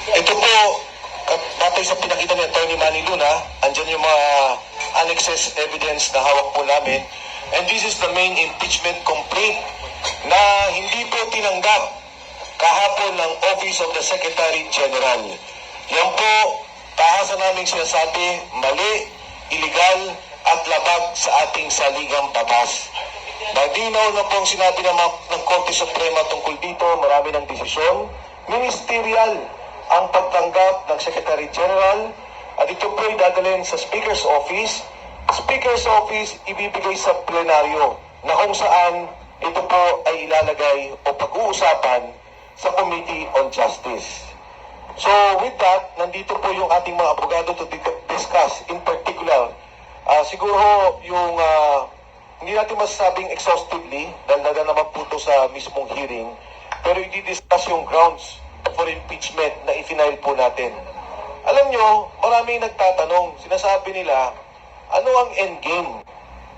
Ito po, batay sa pinakita ni Atty. Manny Luna, andyan yung mga annexes evidence na hawak po namin. And this is the main impeachment complaint na hindi po tinanggap kahapon ng Office of the Secretary General. Yan po, tahasa namin sinasabi, mali, illegal, at labag sa ating saligang batas. Malinaw na pong sinabi ng Korte Suprema tungkol dito, marami ng desisyon, ministerial ang pagtanggap ng Secretary General at ito po ay dadalhin sa Speaker's Office. Speaker's Office ibibigay sa plenaryo na kung saan ito po ay ilalagay o pag-uusapan sa Committee on Justice. So with that, nandito po yung ating mga abogado to discuss in particular. Siguro yung hindi natin masasabing exhaustively dahil naman po ito sa mismong hearing, pero i-discuss yung grounds for impeachment na i-file po natin. Alam nyo, maraming nagtatanong, sinasabi nila, ano ang endgame?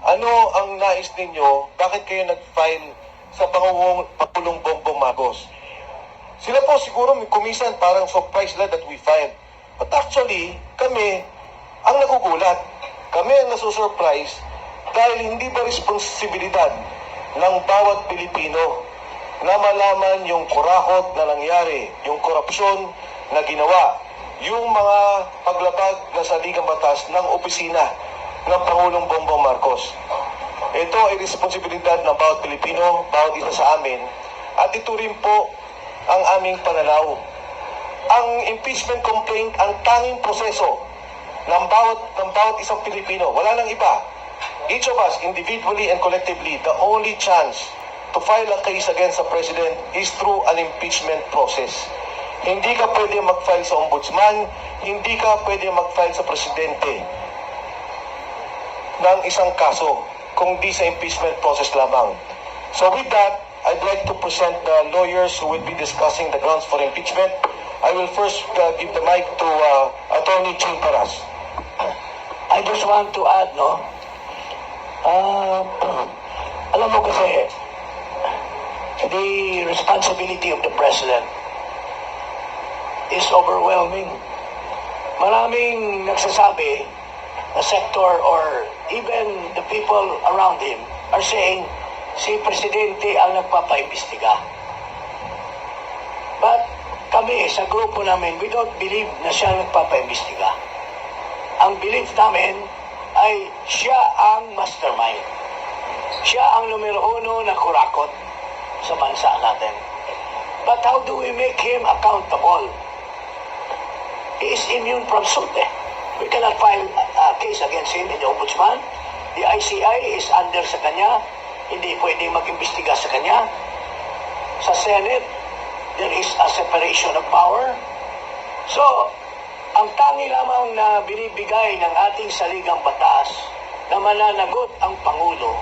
Ano ang nais ninyo? Bakit kayo nag-file sa Pangulong Bongbong Marcos? Sila po siguro kumisan parang surprise lang that we filed. But actually, kami ang nagugulat. Kami ang nasusurprise dahil hindi ba responsibilidad ng bawat Pilipino na malaman yung kurakot na nangyari, yung korupsyon na ginawa, yung mga paglabag na saligang batas ng opisina ng Pangulong Bongbong Marcos. Ito ay responsibilidad ng bawat Pilipino, bawat isa sa amin, at ito rin po ang aming pananaw. Ang impeachment complaint, ang tanging proseso ng bawat isang Pilipino, wala nang iba. Each of us, individually and collectively, the only chance to file a case against the President is through an impeachment process. Hindi ka pwede mag-file sa Ombudsman, hindi ka pwede mag-file sa Presidente ng isang kaso, kung di sa impeachment process lamang. So with that, I'd like to present the lawyers who will be discussing the grounds for impeachment. I will first give the mic to Attorney Jing Paras. I just want to add, alam mo kasi, the responsibility of the President is overwhelming. Maraming nagsasabi, the sector or even the people around him are saying, si Presidente ang nagpapaimbestiga. But kami sa grupo namin, we don't believe na siya nagpapaimbestiga. Ang belief namin ay siya ang mastermind. Siya ang numero uno na kurakot sa bansa natin. But how do we make him accountable? He is immune from suit. We cannot file a case against him in the Ombudsman. The ICI is under sa kanya. Hindi pwedeng mag-imbestiga sa kanya. Sa Senate, there is a separation of power. So, ang tangi lamang na binibigay ng ating saligang batas na mananagot ang Pangulo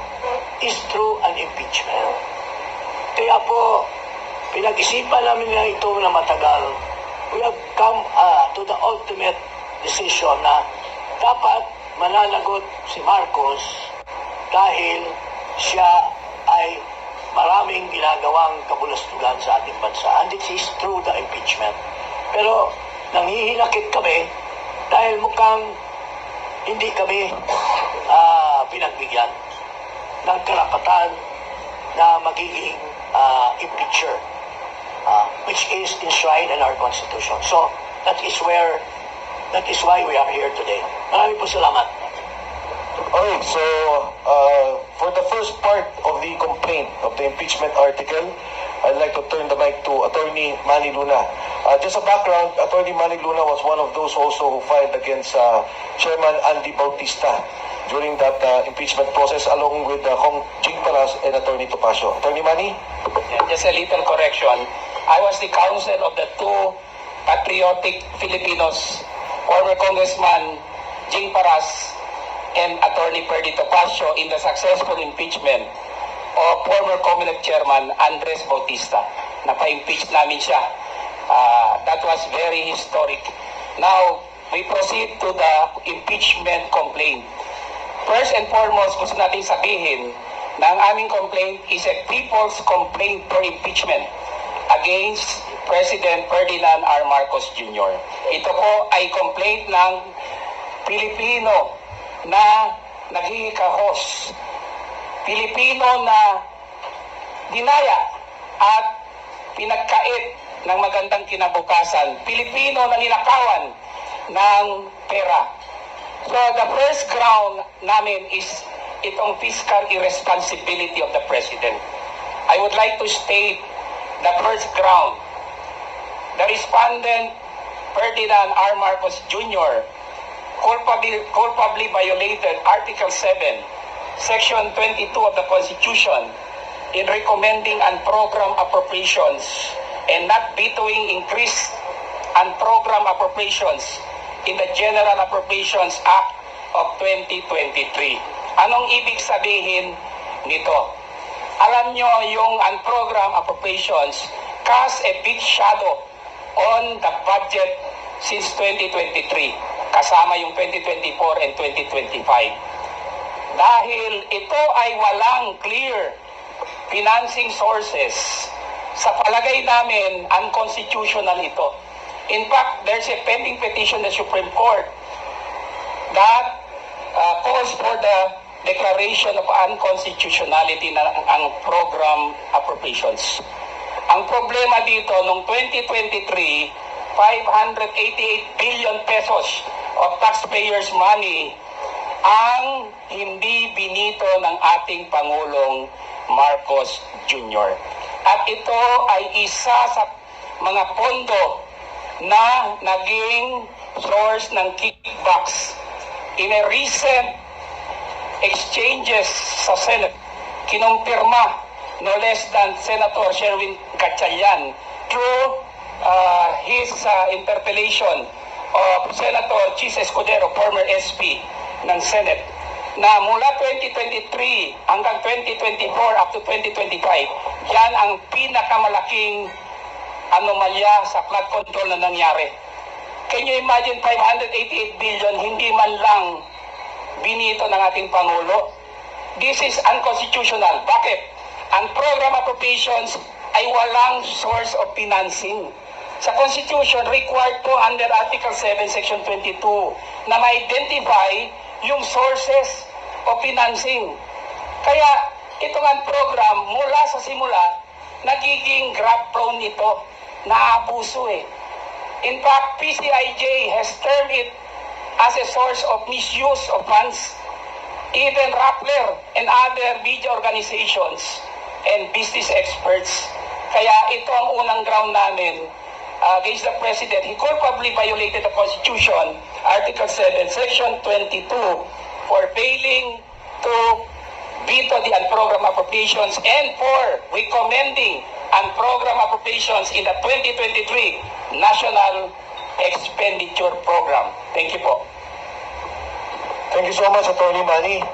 is through an impeachment. Kaya po, pinag-isipan namin na ito na matagal. We have come to the ultimate decision na dapat mananagot si Marcos dahil siya ay maraming ginagawang kabulastugan sa ating bansa. And this is through the impeachment. Pero nanghihinakit kami dahil mukhang hindi kami pinagbigyan ng karapatan na magiging impeacher, which is enshrined in our Constitution. So that is why we are here today. Maraming po salamat. Okay, so for the first part of the complaint of the impeachment article, I'd like to turn the mic to Attorney Manny Luna. Just a background, Attorney Manny Luna was one of those also who filed against Chairman Andy Bautista during that impeachment process along with Kong Jing Paras and Attorney Topacio. Attorney Manny? Yeah, just a little correction. I was the counsel of the two patriotic Filipinos, former Congressman Jing Paras and Attorney Perdy Topacio in the successful impeachment of former Comelec Chairman Andres Bautista. Napa-impeach namin siya. That was very historic. Now, we proceed to the impeachment complaint. First and foremost, gusto natin sabihin na ang aming complaint is a people's complaint for impeachment against President Ferdinand R. Marcos Jr. Ito po ay complaint ng Pilipino na naghihikahos. Pilipino na dinaya at pinagkait ng magandang kinabukasan. Pilipino na ninakawan ng pera. So the first ground namin is itong fiscal irresponsibility of the President. I would like to state the first ground. The respondent, Ferdinand R. Marcos Jr., culpably violated Article 7, Section 22 of the Constitution in recommending unprogrammed appropriations and not vetoing increase unprogrammed appropriations in the General Appropriations Act of 2023. Anong ibig sabihin nito? Alam nyo, yung unprogrammed appropriations cast a big shadow on the budget since 2023, kasama yung 2024 and 2025. Dahil ito ay walang clear financing sources, sa palagay namin, unconstitutional ito. In fact, there's a pending petition in the Supreme Court that calls for the declaration of unconstitutionality ng ang program appropriations. Ang problema dito, noong 2023, 588 billion pesos of taxpayers' money ang hindi binito ng ating Pangulong Marcos Jr. At ito ay isa sa mga pondo na naging source ng kickbacks. In a recent exchanges sa Senate, kinumpirma no less than Senator Sherwin Gatchalian through his interpellation of Senator Chis Escudero, former SP ng Senate, na mula 2023 hanggang 2024 up to 2025, yan ang pinakamalaking anomalya sa flood control na nangyari. Can you imagine 588 billion hindi man lang binito ng ating Pangulo? This is unconstitutional. Bakit? Ang program appropriations ay walang source of financing. Sa Constitution, required po under Article 7, Section 22 na ma-identify yung sources of financing. Kaya itong ang program, mula sa simula, nagiging grab prone ito, naabuso eh. In fact, PCIJ has termed it as a source of misuse of funds. Even Rappler and other media organizations and business experts. Kaya ito ang unang ground namin against the President. He culpably violated the Constitution, Article 7, Section 22, for failing to veto the unprogrammed appropriations and for recommending unprogrammed appropriations in the 2023 National Expenditure Program. Thank you po. Thank you so much, Attorney Manny.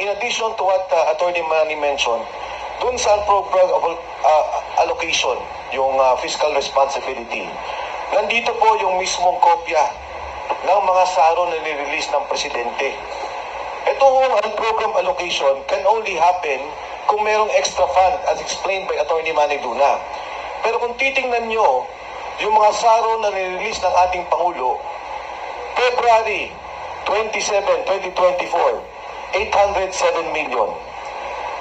In addition to what Attorney Manny mentioned, dun sa program allocation, yung fiscal responsibility, nandito po yung mismong kopya ng mga saro na nirelease ng Presidente. Itong program allocation can only happen kung merong extra fund as explained by Attorney Manny Luna. Pero kung titingnan nyo, yung mga saro na nirelease ng ating Pangulo, February 27, 2024, 807 million.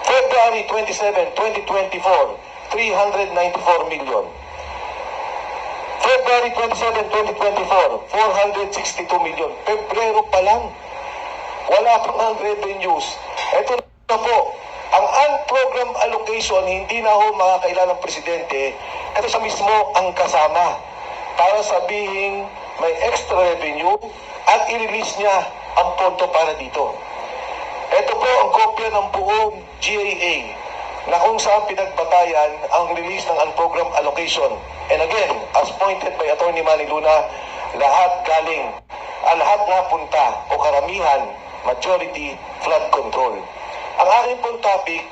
February 27, 2024, 394 million. February 27, 2024, 462 million. Pebrero pa lang, wala pang ang revenues. Ito na po, ang unprogram allocation, hindi na ho makakailan ng Presidente kasi siya mismo ang kasama para sabihin may extra revenue at i-release niya ang pondo para dito. Ito po ang kopya ng buong GAA na kung saan pinagbatayan ang release ng unprogram allocation. And again, as pointed by Attorney Manny Luna, lahat napunta o karamihan, majority, flood control. Ang aking pong topic,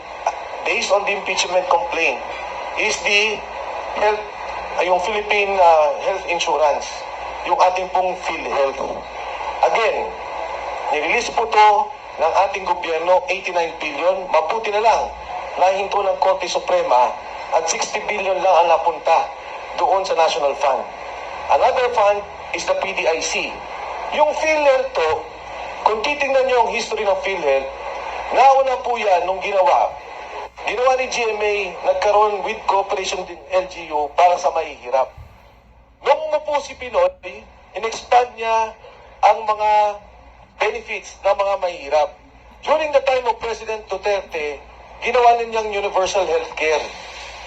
based on the impeachment complaint, is the health, yung Philippine health insurance, yung ating pong PhilHealth. Again, nirelease po to ng ating gobyerno, 89 billion, mabuti na lang, nahinto ng Korte Suprema at 60 billion lang ang napunta doon sa National Fund. Another fund is the PDIC. Yung PhilHealth to, kung titingnan nyo ang history ng PhilHealth, nauna po yan nung ginawa ni GMA, nagkaroon with cooperation din LGU para sa mahihirap. Nung umupo si Pinoy, in-expand niya ang mga benefits ng mga mahihirap. During the time of President Duterte, ginawa ninyang universal health care.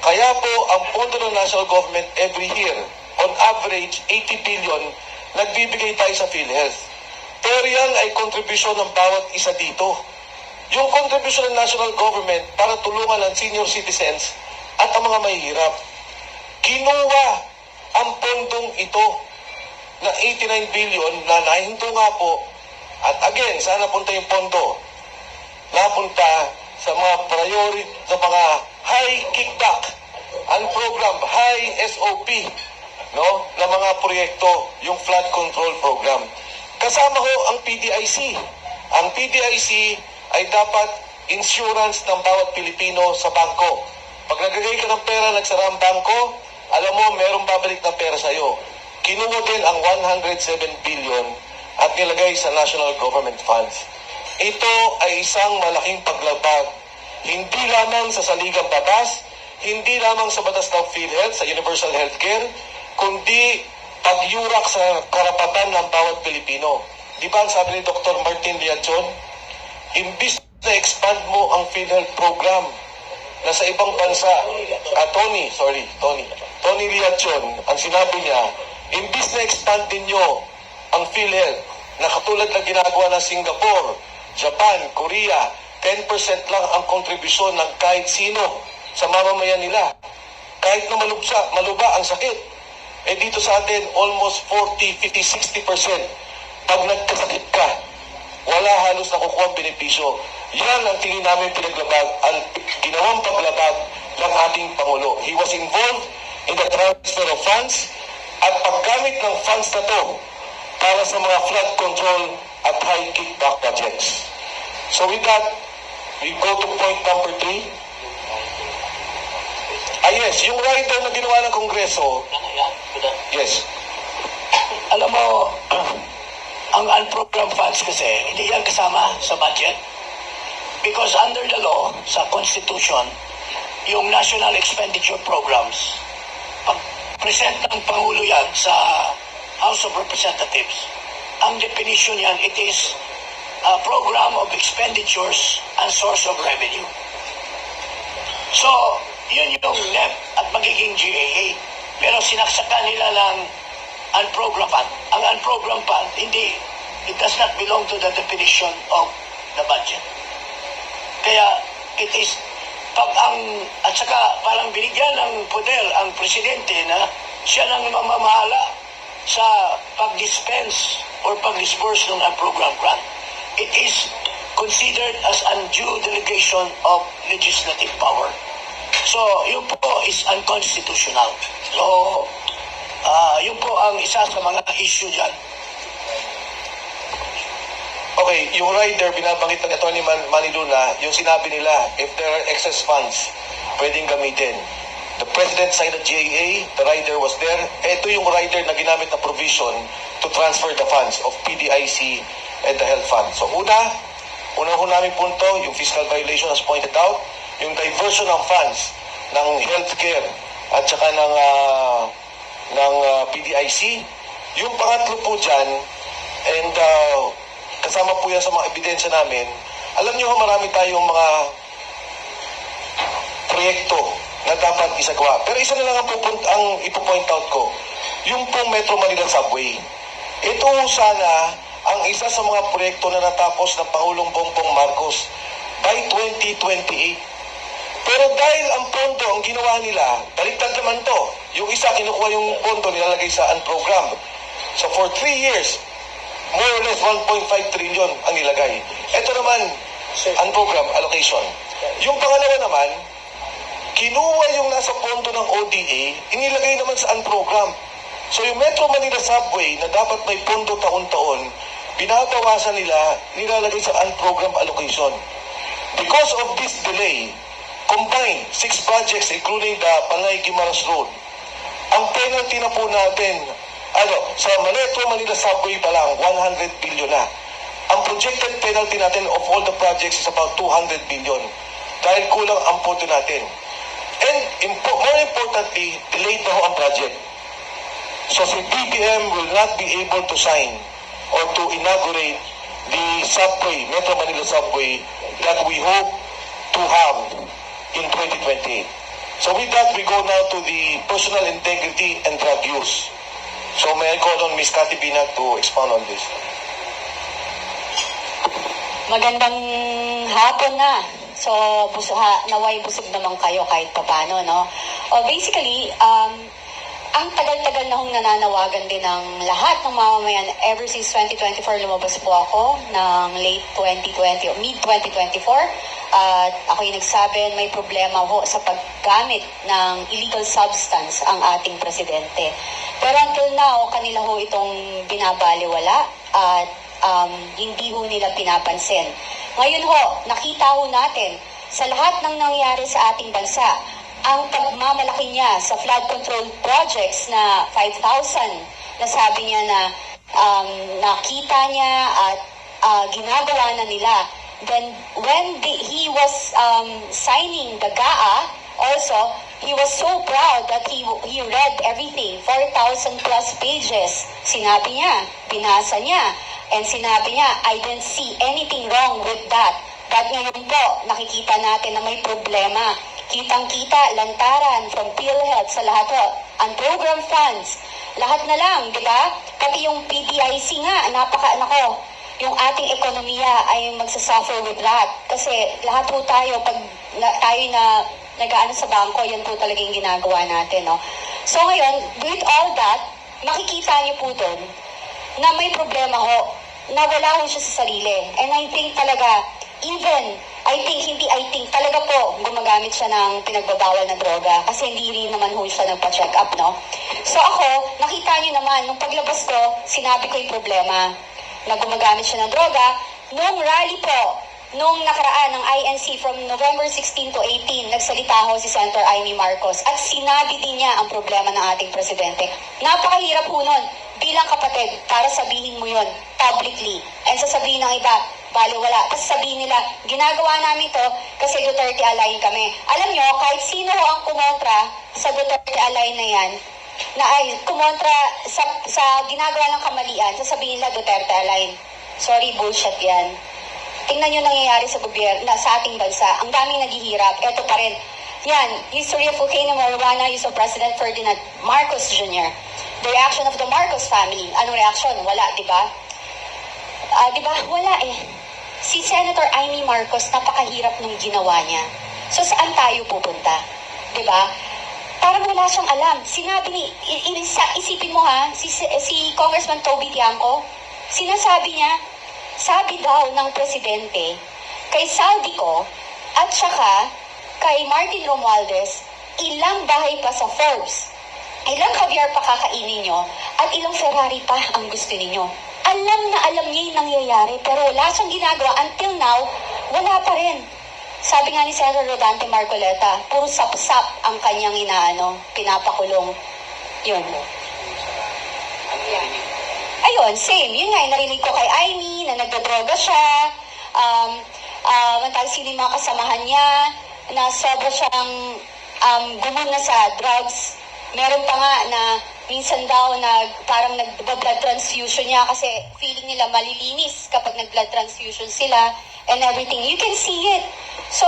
Kaya po, ang pondo ng national government every year, on average, 80 billion, nagbibigay tayo sa PhilHealth. Pero yan ay kontribusyon ng bawat isa dito. Yung kontribusyon ng national government para tulungan ang senior citizens at ang mga mahihirap. Kinuha ang pondong ito na 89 billion na nahinto nga po. At again, saan napunta yung pondo? Napunta sa mga priority, sa mga high kickback, ang program, high SOP, no, na mga proyekto, yung flood control program. Kasama ho ang PDIC. Ang PDIC ay dapat insurance ng bawat Pilipino sa bangko. Pag naglagay ka ng pera, nagsara ang bangko, alam mo, merong babalik na pera sa'yo. Kinuha din ang 107 billion at nilagay sa national government funds. Ito ay isang malaking paglabag, hindi lamang sa saligang batas, hindi lamang sa batas ng PhilHealth, sa universal healthcare, kundi pagyurak sa karapatan ng bawat Pilipino. Di ba ang sabi ni Dr. Martin Liachon? Imbis na expand mo ang PhilHealth program na sa ibang bansa, Tony Liachon, ang sinabi niya, imbis na expand ninyo ang PhilHealth na katulad na ginagawa ng Singapore, Japan, Korea, 10% lang ang kontribusyon ng kahit sino sa mamamayan nila. Kahit na maluba ang sakit. Eh dito sa atin, almost 40, 50, 60%. Pag nagkasakit ka, wala halos nakukuha ang benepisyo. Yan ang tingin namin pinaglabag, ang ginawang paglabag ng ating Pangulo. He was involved in the transfer of funds at paggamit ng funds na to para sa mga flood control at high kickback projects. So with that, we go to point number 3. Yes, yung rider na ginawa ng Kongreso, yes. Alam mo, ang unprogrammed funds kasi, hindi yan kasama sa budget. Because under the law, sa Constitution, yung National Expenditure Programs, pag-present ng Pangulo yan sa House of Representatives, ang definition yan, it is a program of expenditures and source of revenue. So, yun yung NEP at magiging GAA. Pero sinaksakan nila ng unprogrammed fund. Ang unprogrammed fund, it does not belong to the definition of the budget. Kaya, it is, at saka parang binigyan ng poder ang presidente na siya nang mamamahala sa pag-dispense or pag-disperse ng unprogrammed grant. It is considered as undue delegation of legislative power. So, yun po is unconstitutional. So, yun po ang isa sa mga issue dyan. Okay, yung rider, binabanggit ng Atty. Manny Luna, yung sinabi nila, if there are excess funds, pwedeng gamitin. The President signed a GAA, the rider was there. Ito yung rider na ginamit na provision to transfer the funds of PDIC and the health fund. So unang namin punto, yung fiscal violation as pointed out, yung diversion ng funds ng healthcare at saka ng PDIC. Yung pangatlo po dyan, and kasama po yan sa mga ebidensya namin, alam nyo marami tayong mga proyekto na dapat isagawa. Pero isa na lang ang ipo-point out ko, yung pong Metro Manila Subway. Ito sana ang isa sa mga proyekto na natapos ng Pangulong Bongbong Marcos by 2028. Pero dahil ang pondo ang ginawa nila, baliktad naman to. Yung isa, kinukuha yung pondo, nilalagay sa unprogram. So for 3 years, more or less 1.5 trillion ang nilagay. Ito naman, unprogram allocation. Yung pangalawa naman, kinuha yung nasa pondo ng ODA, inilagay naman sa unprogram. So yung Metro Manila Subway na dapat may pondo taon-taon, binabawasan nila, nilalagay sa unprogram allocation. Because of this delay, combined 6 projects including the Panay-Guimaras Road Ang penalty na po natin, sa Metro Manila Subway pa lang, 100 billion na. Ang projected penalty natin of all the projects is about 200 billion. Dahil kulang ang pondo natin. And more importantly, delayed na ho ang project. So si BBM will not be able to sign or to inaugurate the subway, Metro Manila Subway, that we hope to have in 2028. So with that, we go now to the personal integrity and drug use. So may I call on Ms. Cathy Binag to expound on this. Magandang hapon na. So, naway busog naman kayo kahit papano, no? Basically, ang tagal-tagal na hong nananawagan din ng lahat ng mamamayan. Ever since 2024, lumabas po ako ng late 2020 o mid-2024. At ako yung nagsabi, may problema ho sa paggamit ng illegal substance ang ating presidente. Pero until now, kanila ho itong binabaliwala at hindi ho nila pinapansin. Ngayon ho, nakita ho natin sa lahat ng nangyayari sa ating bansa, ang pagmamalaki niya sa flood control projects na 5,000 na sabi niya na nakita niya at ginagawa na nila. Then when he was signing the GAA, also, he was so proud that he read everything, 4,000 plus pages. Sinabi niya, binasa niya, and sinabi niya, I didn't see anything wrong with that. But ngayon po, nakikita natin na may problema. Kitang-kita, lantaran, from PhilHealth sa lahat po, ang program funds, lahat na lang, di ba? Pati yung PDIC nga, yung ating ekonomiya ay magsasuffer with that. Kasi lahat po tayo, pag tayo na nag-aano sa bangko, yan po talaga yung ginagawa natin, no? So ngayon, with all that, makikita niyo po doon na may problema ho, na wala ho siya sa sarili. And I think talaga, talaga po, gumagamit siya ng pinagbabawal na droga kasi hindi rin naman ho siya nagpa-check up, no? So ako, nakita niyo naman, nung paglabas ko, sinabi ko yung problema na gumagamit siya ng droga. Nung rally po, nung nakaraan ng INC from November 16 to 18, nagsalita ho si Senator Amy Marcos at sinabi din niya ang problema ng ating presidente. Napakahirap po nun bilang kapatid para sabihin mo yun publicly and sasabihin ng iba, baliwala. Tapos sabihin nila, ginagawa namin to kasi Duterte Align kami. Alam nyo, kahit sino ho ang kumontra sa Duterte Align na yan, na ay kumontra sa ginagawa ng kamalian, sasabihin nila Duterte Align. Sorry, bullshit yan. Tingnan nyo nangyayari sa gobyerno, sa ating bansa. Ang daming naghihirap. Ito pa rin. Yan, history of volcano marijuana, use of President Ferdinand Marcos Jr. The reaction of the Marcos family. Anong reaction? Wala, di ba? Di ba? Wala eh. Si Senator Amy Marcos, napakahirap nung ginawa niya. So, saan tayo pupunta? Di ba? Parang wala siyang alam. Sinabi ni, isipin mo ha, si Congressman Toby Tiangco, sinasabi niya, sabi daw ng presidente, kay Saldico, at saka kay Martin Romualdez, ilang bahay pa sa Forbes, ilang caviar pa kakainin nyo, at ilang Ferrari pa ang gusto ninyo. Alam na alam niya yung nangyayari, pero wala siyang ginagawa. Until now, wala pa rin. Sabi nga ni Senator Rodante Marcoleta, puro sap-sap ang kanyang pinapakulong. Yun. Ayun, same. Yun nga, narinig ko kay Amy na nagdodroga siya. Sino yung mga kasamahan niya, na sobra siyang gumuna sa drugs. Meron pa nga na minsan daw parang nag-blood transfusion niya kasi feeling nila malilinis kapag nag-blood transfusion sila and everything. You can see it. So,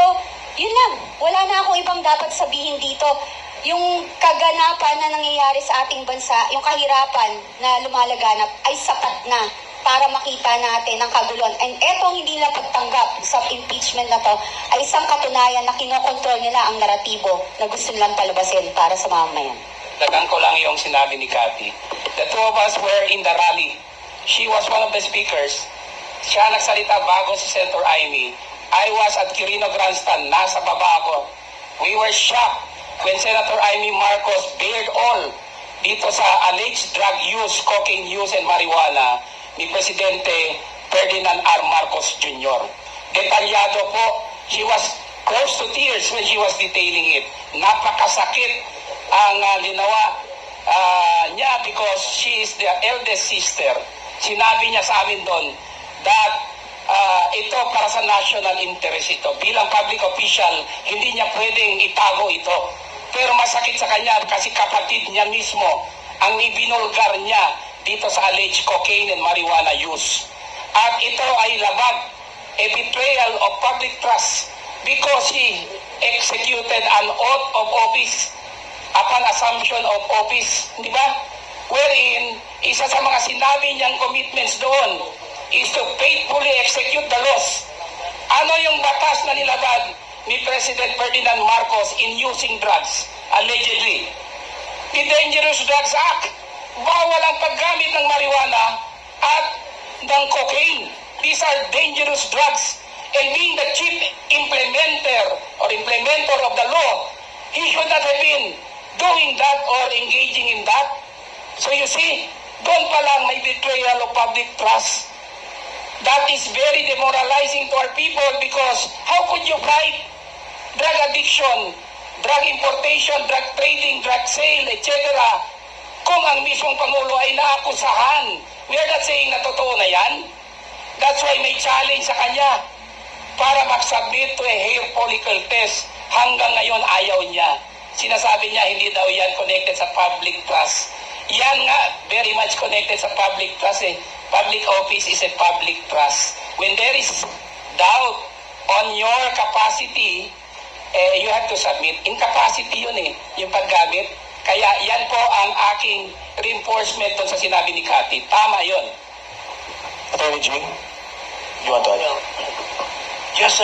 yun lang. Wala na akong ibang dapat sabihin dito. Yung kaganapan na nangyayari sa ating bansa, yung kahirapan na lumalaganap ay sapat na para makita natin ang kaguluhan. And etong hindi nila pagtanggap sa impeachment na to ay isang katunayan na kinokontrol nila ang naratibo na gusto nilang palabasin para sa mamamayan. Dagan ko lang yung sinabi ni Cathy. The two of us were in the rally. She was one of the speakers. Siya nagsalita bago si Senator Amy. I was at Quirino Grandstand. Nasa baba ako. We were shocked when Senator Amy Marcos bared all dito sa alleged drug use, cocaine use, and marijuana ni Presidente Ferdinand R. Marcos Jr. Detalyado po. She was close to tears when she was detailing it. Napakasakit ang ginawa niya because she is the eldest sister. Sinabi niya sa amin doon that ito para sa national interest ito. Bilang public official, hindi niya pwedeng itago ito. Pero masakit sa kanya kasi kapatid niya mismo ang ibinulgar niya dito sa alleged cocaine and marijuana use. At ito ay labag, a betrayal of public trust because he executed an oath of office upon assumption of office, di ba? Wherein, isa sa mga sinabi niyang commitments doon is to faithfully execute the laws. Ano yung batas na nilabag ni President Ferdinand Marcos in using drugs, allegedly? The Dangerous Drugs Act. Bawal ang paggamit ng marijuana at ng cocaine. These are dangerous drugs. And being the chief implementer of the law, he should not have been doing that or engaging in that. So you see, doon pa lang may betrayal of public trust. That is very demoralizing to our people because how could you fight drug addiction, drug importation, drug trading, drug sale, etc. kung ang mismong Pangulo ay naakusahan? We are not saying na totoo na yan. That's why may challenge sa kanya para mag-submit to a hair follicle test. Hanggang ngayon ayaw niya. Sinasabi niya hindi daw yan connected sa public trust. Yan nga, very much connected sa public trust eh. Public office is a public trust. When there is doubt on your capacity, you have to submit. Incapacity yun eh, yung paggamit. Kaya yan po ang aking reinforcement doon sa sinabi ni Cathy. Tama yun. Attorney Jing, you want to add? Well, just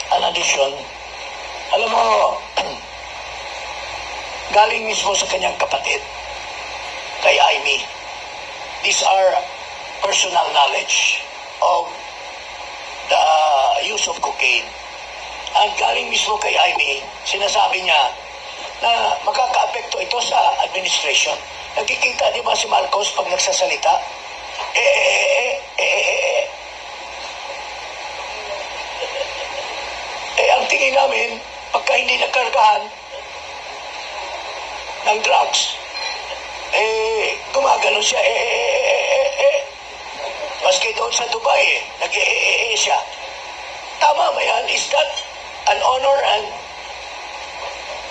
an addition. Alam mo, galing mismo sa kanyang kapatid, kay Amy. These are personal knowledge of the use of cocaine. Ang galing mismo kay Amy, sinasabi niya na makaka-apekto ito sa administration. Nagkikita, di ba, si Marcos pag nagsasalita? Ang tingin namin, pagka hindi nagkargahan ng drugs, gumagano siya, Maski doon sa Dubai, siya. Tama ba yan? Is that an honor and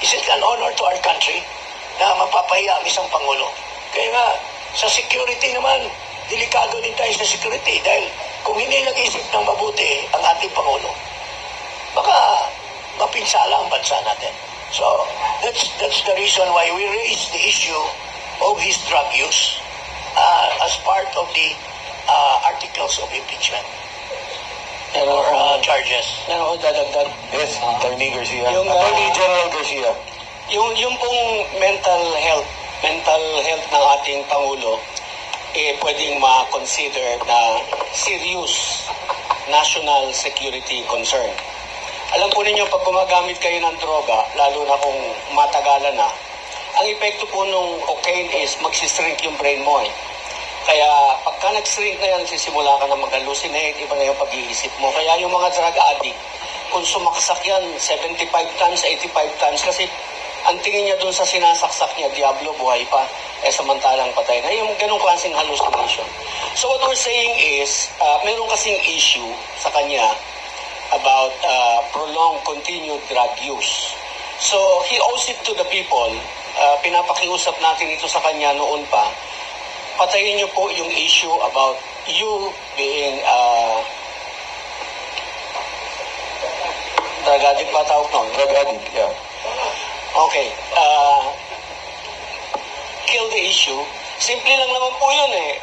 is it an honor to our country na mapapahiya ang isang Pangulo? Kaya nga, sa security naman, delikado din tayo sa security dahil kung hindi nag-isip ng mabuti ang ating Pangulo, baka mapinsala ang bansa natin. So, that's the reason why we raised the issue of his drug use as part of the articles of impeachment or charges. Ano ko dadagdag? Yes, Attorney Garcia. Yung, Attorney General Garcia. Yung pong mental health ng ating Pangulo, pwedeng ma-consider na serious national security concern. Alam po ninyo, pag gumagamit kayo ng droga, lalo na kung matagalan na, ang epekto po nung cocaine is magsishrink yung brain mo eh. Kaya pagka nag-shrink na yan, sisimula ka na mag-hallucinate, iba na yung pag-iisip mo. Kaya yung mga drug addict, kung sumaksak yan 75 times, 85 times, kasi ang tingin niya dun sa sinasaksak niya, Diablo, buhay pa, samantalang patay na. Yung ganong klaseng hallucination. So what we're saying is, meron kasing issue sa kanya about prolonged continued drug use. So he owes it to the people, pinapakiusap natin ito sa kanya noon pa, patayin niyo po yung issue about you being drug addict ba tawag nun? Drug addict, yeah. Okay. Kill the issue. Simple lang naman po yun eh.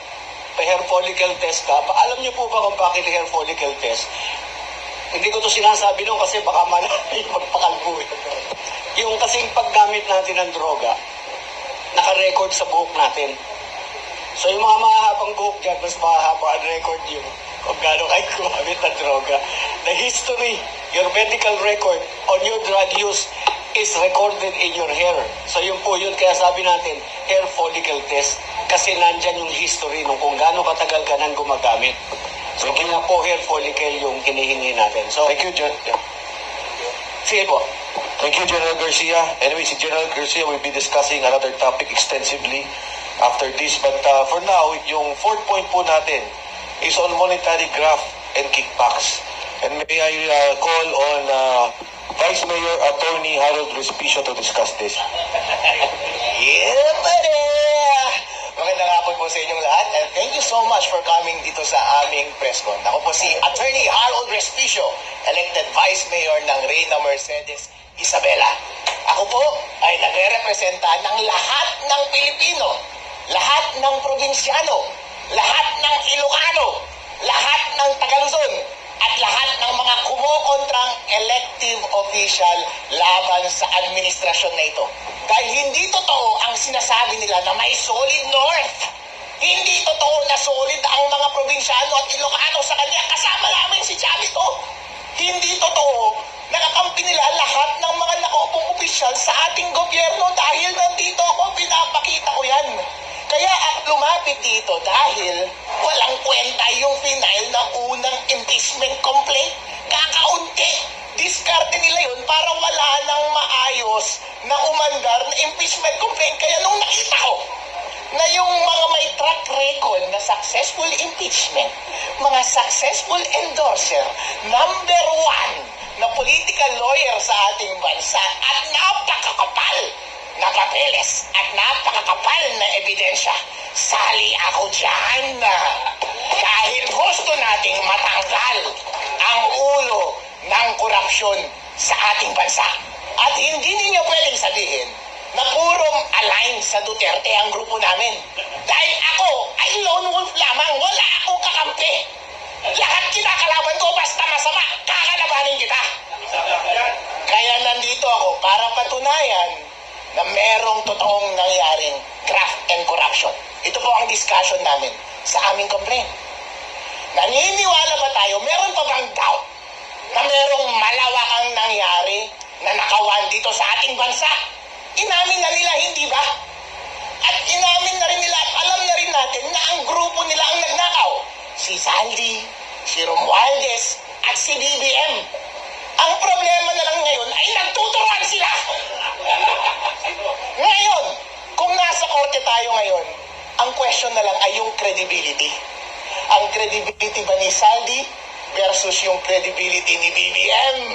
Hair follicle test ka. Alam niyo po ba kung bakit hair follicle test? Hindi ko to sinasabi nun kasi baka malaki magpakalbo eh. Yung kasing paggamit natin ng droga, naka-record sa buhok natin. So yung mga mahahabang buhok dyan, mas mahahaba ang record yun kung gaano kayo gumamit ng droga. The history, your medical record on your drug use is recorded in your hair. So yun po yun, kaya sabi natin, hair follicle test. Kasi nandyan yung history nung kung gaano katagal ka nang gumagamit. So kaya po hair follicle yung hinihingi natin. So, Thank you, John. Yeah. sige po. Thank you, General Garcia. Anyway, si General Garcia will be discussing another topic extensively after this. But for now, yung fourth point po natin is on monetary graft and kickbacks. And may I call on Vice Mayor Attorney Harold Respicio to discuss this. Yeah, pare! Magandang hapon po sa inyong lahat and thank you so much for coming dito sa aming press con. Ako po si Attorney Harold Respicio, elected Vice Mayor ng Reyna Mercedes Isabela. Ako po ay nagre-representa ng lahat ng Pilipino, lahat ng probinsyano, lahat ng Ilocano, lahat ng Tagaluzon, at lahat ng mga kumukontrang elective official laban sa administrasyon na ito. Dahil hindi totoo ang sinasabi nila na may solid north. Hindi totoo na solid ang mga probinsyano at Ilocano sa kanya. Kasama namin si Chavito. Hindi totoo. Nakakampi nila lahat ng mga nakaupong opisyal sa ating gobyerno dahil nandito ako, pinapakita ko yan. Kaya ako lumapit dito dahil walang kwenta yung final na unang impeachment complaint. Kakaunti. Diskarte nila yun para wala nang maayos na umandar na impeachment complaint. Kaya nung nakita ko na yung mga may track record na successful impeachment, mga successful endorser, number one na political lawyer sa ating bansa at napakakapal na papeles at napakakapal na ebidensya, sali ako dyan. Dahil gusto nating matanggal ang ulo ng korupsyon sa ating bansa. At hindi ninyo pwedeng sabihin na purong align sa Duterte ang grupo namin. Dahil ako ay lone wolf lamang, wala akong kakampi. Lahat kinakalaban ko basta masama, kakalabanin kita. Kaya nandito ako para patunayan na merong totoong nangyaring graft and corruption. Ito po ang discussion namin sa aming complaint. Naniniwala ba tayo, meron pa bang doubt na merong malawakang nangyari na nakawan dito sa ating bansa? Inamin na nila, hindi ba? At inamin na rin nila at alam na rin natin na ang grupo nila ang nagnakaw. Si Saldi, si Romualdez, at si BBM. Ang problema na lang ngayon ay nagtuturuan sila. Ngayon, kung nasa korte tayo ngayon, ang question na lang ay yung credibility. Ang credibility ba ni Saldi versus yung credibility ni BBM?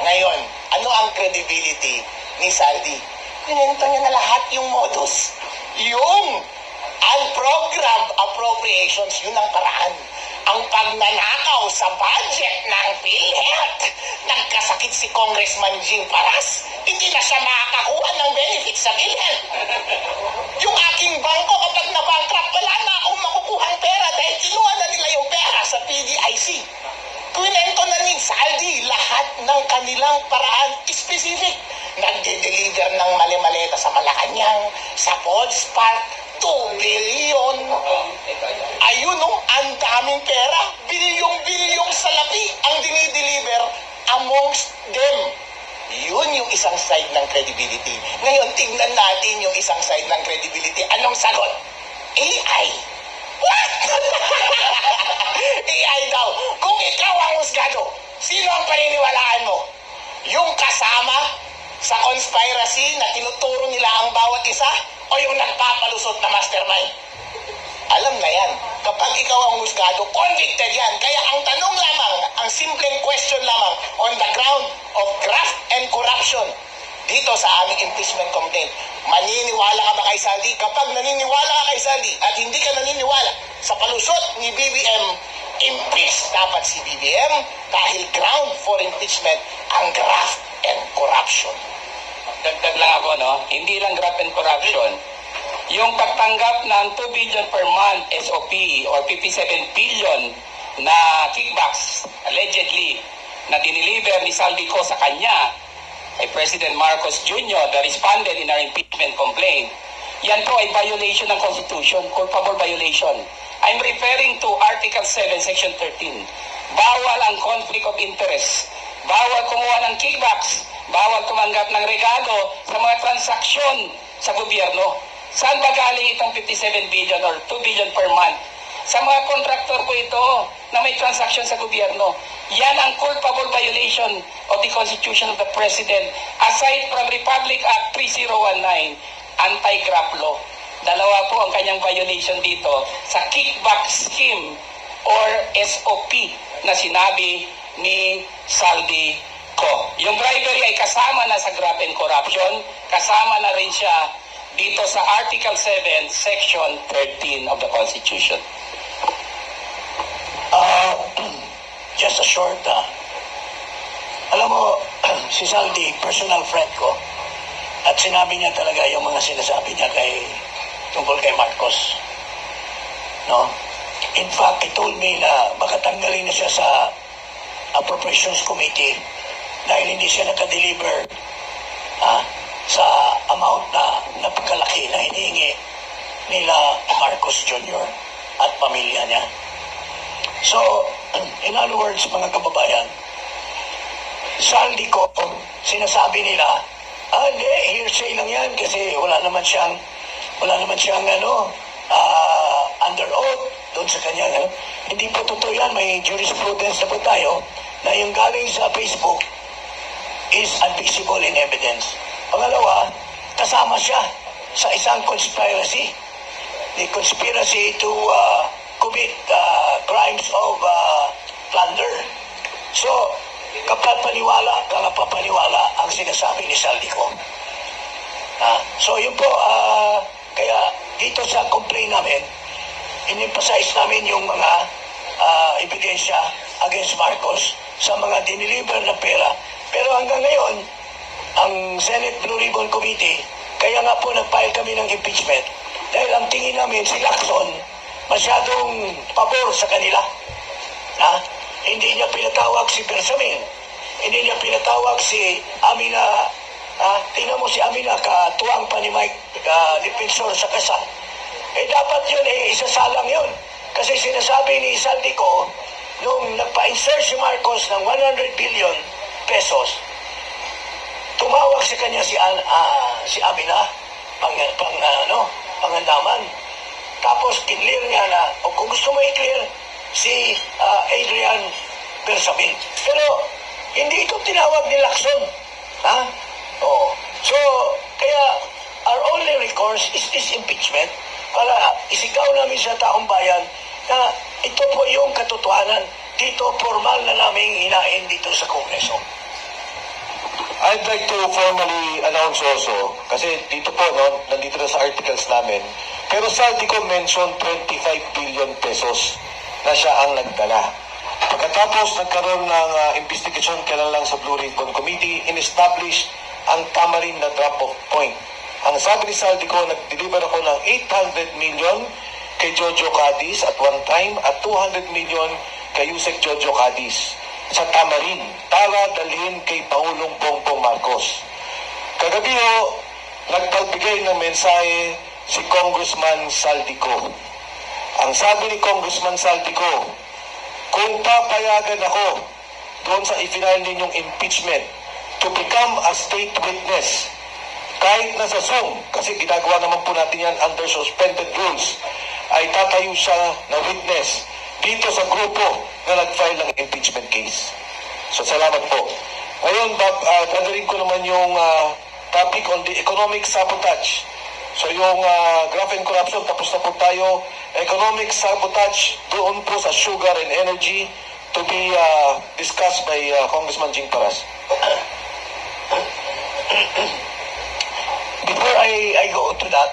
Ngayon, ano ang credibility ni Saldi? Pinento niya na lahat yung modus. Yung unprogrammed appropriations, yun ang paraan. Ang pagnanakaw sa budget ng PhilHealth. Nagkasakit si Congressman Jing Paras. Hindi na siya makakakuha ng benefits sa PhilHealth. Yung aking bangko kapag na-bankrupt, wala na akong makukuhang pera dahil kinuha na nila yung pera sa PDIC. Kwento na ni Saldi lahat ng kanilang paraan specific. Nagde-deliver ng mali-maleta sa Malacanang, sa Falls Park, 2 billion. Ayun o, ang daming pera. Bilyong-bilyong salapi ang dinideliver amongst them. Yun yung isang side ng credibility. Ngayon, tignan natin yung isang side ng credibility. Anong sagot? AI. What? AI daw. Kung ikaw ang husgado, sino ang paniniwalaan mo? Yung kasama sa conspiracy na tinuturo nila ang bawat isa o yung nagpapalusot na mastermind? Alam na yan. Kapag ikaw ang husgado, convicted yan. Kaya ang tanong lamang, ang simpleng question lamang on the ground of graft and corruption dito sa aming impeachment complaint, maniniwala ka ba kay Saldi? Kapag naniniwala ka kay Saldi at hindi ka naniniwala sa palusot ni BBM, impeach dapat si BBM dahil ground for impeachment ang graft and corruption. Dagdag lang ako, no? Hindi lang graft and corruption. Yung pagtanggap ng 2 billion per month SOP or 57 billion na kickbacks, allegedly, na diniliver ni Saldi ko sa kanya, ay President Marcos Jr., the responded in our impeachment complaint, yan po ay violation ng Constitution, culpable violation. I'm referring to Article 7, Section 13. Bawal ang conflict of interest. Bawal kumuha ng kickbacks. Bawal tumanggap ng regalo sa mga transaksyon sa gobyerno. Saan ba galing itong 57 billion or 2 billion per month sa mga kontraktor ko ito na may transaction sa gobyerno. Yan ang culpable violation of the Constitution of the President aside from Republic Act 3019, anti-graft law. Dalawa po ang kanyang violation dito sa kickback scheme or SOP na sinabi ni Saldi ko. Yung bribery ay kasama na sa graft and corruption, kasama na rin siya dito sa Article 7, Section 13 of the Constitution. Just a short, alam mo, si Saldi, personal friend ko, at sinabi niya talaga yung mga sinasabi niya tungkol kay Marcos. No? In fact, he told me na baka tanggalin na siya sa Appropriations Committee dahil hindi siya nakadeliver sa amount na napakalaki na hinihingi nila Marcos Jr. at pamilya niya. So, in other words, mga kababayan, Saldi ko, sinasabi nila, hindi, hearsay lang yan kasi wala naman siyang under oath doon sa kanya. Hindi po totoo yan, may jurisprudence na po tayo na yung galing sa Facebook is admissible in evidence. Pangalawa, kasama siya sa isang conspiracy. The conspiracy to commit crimes of plunder. So, kapapaniwala ang sinasabi ni Saldi ko. So, yun po, kaya dito sa complaint namin, in-emphasize namin yung mga ebidensya against Marcos sa mga diniliver na pera. Pero hanggang ngayon, ang Senate Blue Ribbon Committee, kaya nga po nag-file kami ng impeachment dahil ang tingin namin si Lacson masyadong pabor sa kanila. Hindi niya pinatawag si Bersamin, hindi niya pinatawag si Amina. Tingnan mo si Amina, katuwang pa ni Mike, defensor sa kasal. Dapat yun, isasalang yun. Kasi sinasabi ni Saldi ko, nung nagpa-insert si Marcos ng 100 billion pesos, tumawag sa kanya si Amina, pangandaman. Tapos kinlear niya na, o kung gusto mo i-clear, si Adrian Bersamin. Pero hindi ito tinawag ni Lacson. So, kaya our only recourse is this impeachment para isigaw namin sa taong bayan na ito po yung katotohanan. Dito, formal na namin hinain dito sa Kongreso. I'd like to formally announce also, kasi dito po, nandito na sa articles namin, pero Saldi ko mention 25 billion pesos na siya ang nagdala. Pagkatapos nagkaroon ng investigation kailan lang sa Blue Ribbon Committee, in-establish ang tamarin na drop-off point. Ang sabi ni Saldi ko, nag-deliver ako ng 800 million kay Jojo Cadiz at one time at 200 million kay Yusek Jojo Cadiz sa tamarin para dalhin kay Pangulong Bongbong Marcos. Kagabi nagpagbigay ng mensahe si Congressman Saldi ko. Ang sabi ni Congressman Saldi ko, kung papayagan ako doon sa i-file ninyong impeachment to become a state witness, kahit nasa Zoom, kasi ginagawa naman po natin yan under suspended rules, ay tatayo siya na witness dito sa grupo na nag-file ng impeachment case. So, salamat po. Ngayon, dadalhin ko naman yung topic on the economic sabotage. So, yung graft and corruption, tapos na po tayo. Economic sabotage doon po sa sugar and energy to be discussed by Congressman Jing Paras. Before I go to that,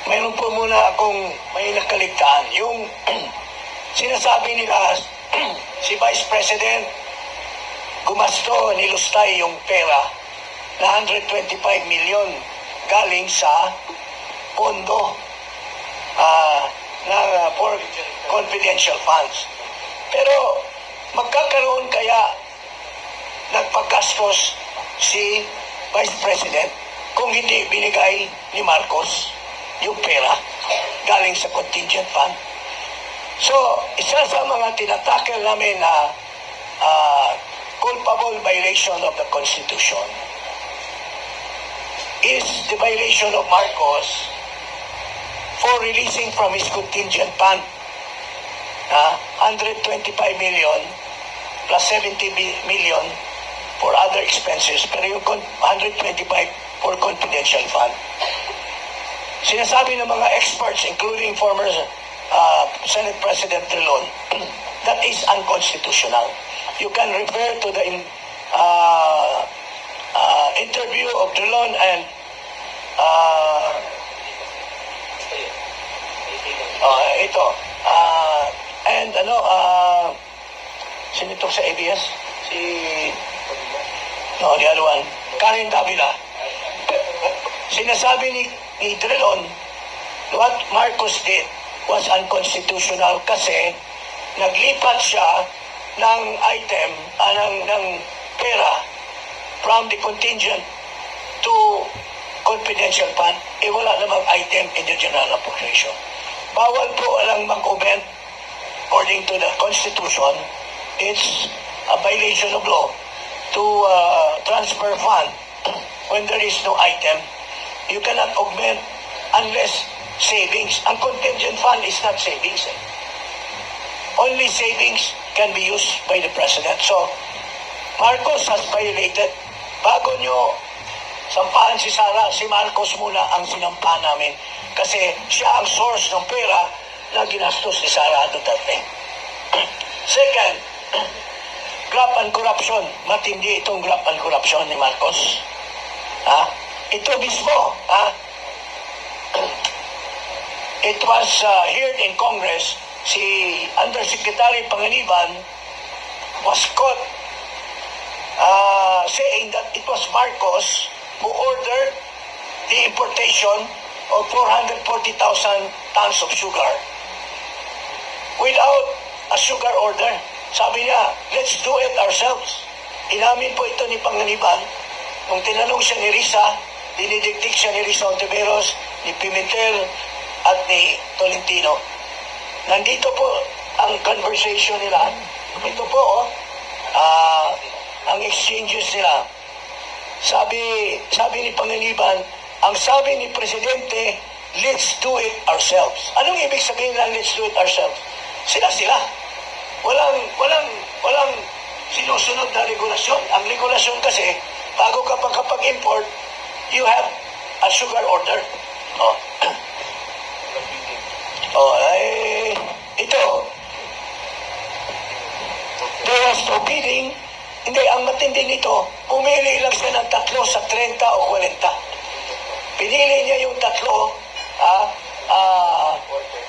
mayroon po muna akong may nakaligtaan. Yung sinasabi nila, si Vice President gumasto, nilustay yung pera na 125 million galing sa pondo for confidential funds. Pero magkakaroon kaya nagpagastos si Vice President kung hindi binigay ni Marcos yung pera galing sa contingent fund? So, isa sa mga tinatakil namin na culpable violation of the Constitution is the violation of Marcos for releasing from his contingent fund 125 million plus 70 million for other expenses, pero yung 125 for confidential fund. Sinasabi ng mga experts, including former Senate President Trilon, that is unconstitutional. You can refer to the interview of Trilon and ito. And sino ito sa ABS? The other one. Karen Davila. Sinasabi ni Trilon, what Marcos did was unconstitutional kasi naglipat siya ng item, ng pera from the contingent to confidential fund. Wala namang item in the general appropriation. Bawal po alang mag-comment according to the Constitution. It's a violation of law to transfer fund when there is no item. You cannot augment unless savings. Ang contingent fund is not savings. Only savings can be used by the President. So, Marcos has violated. Bago nyo sampahan si Sara, si Marcos muna ang sinampahan namin. Kasi siya ang source ng pera na ginastos ni Sara Duterte. Second, graft and corruption. Matindi itong graft and corruption ni Marcos. Ito mismo, it was heard in Congress, si Undersecretary Panganiban was caught saying that it was Marcos who ordered the importation of 440,000 tons of sugar without a sugar order. Sabi niya, let's do it ourselves. Inamin po ito ni Panganiban. Nung tinanong siya ni Risa, dinidiktik siya ni Risa Ontiveros, ni Pimentel, at ni Tolentino. Nandito po ang conversation nila. Ito po, ang exchanges nila. Sabi ni Panganiban, ang sabi ni Presidente, let's do it ourselves. Anong ibig sabihin ng let's do it ourselves? Sila. Walang sinusunod na regulasyon. Ang regulasyon kasi, bago ka kapag-import, you have a sugar order. Ito. There was no bidding. Hindi, ang matindi nito, pumili lang siya ng 3 sa 30 o 40. Pinili niya yung 3,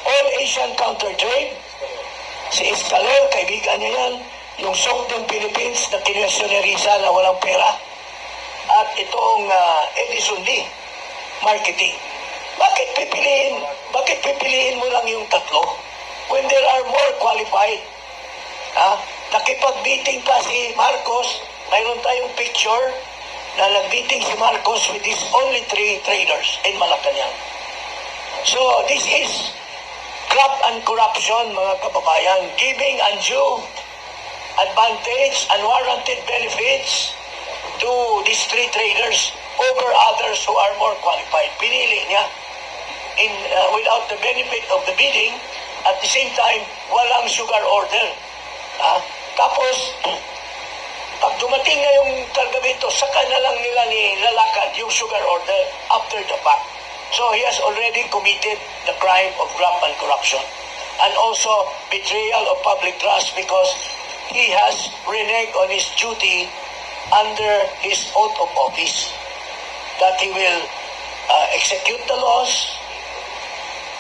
All Asian Counter Trade, si Escaler, kaibigan niya yan, yung Southern Philippines na kinwestiyon ni Risa na walang pera, at itong Edison Lee, marketing. Bakit pipiliin mo lang yung 3 when there are more qualified? Nakipag-meeting pa si Marcos, mayroon tayong picture na nag-meeting si Marcos with these only 3 traders in Malacanang. So, this is graft and corruption, mga kababayan, giving undue advantage, unwarranted benefits to these 3 traders over others who are more qualified. Pinili niya without the benefit of the bidding, at the same time, walang sugar order. Tapos, pag dumating na yung kargamento, saka na lang nila nilalakad yung sugar order after the fact. So he has already committed the crime of graft and corruption, and also betrayal of public trust because he has reneged on his duty under his oath of office that he will execute the laws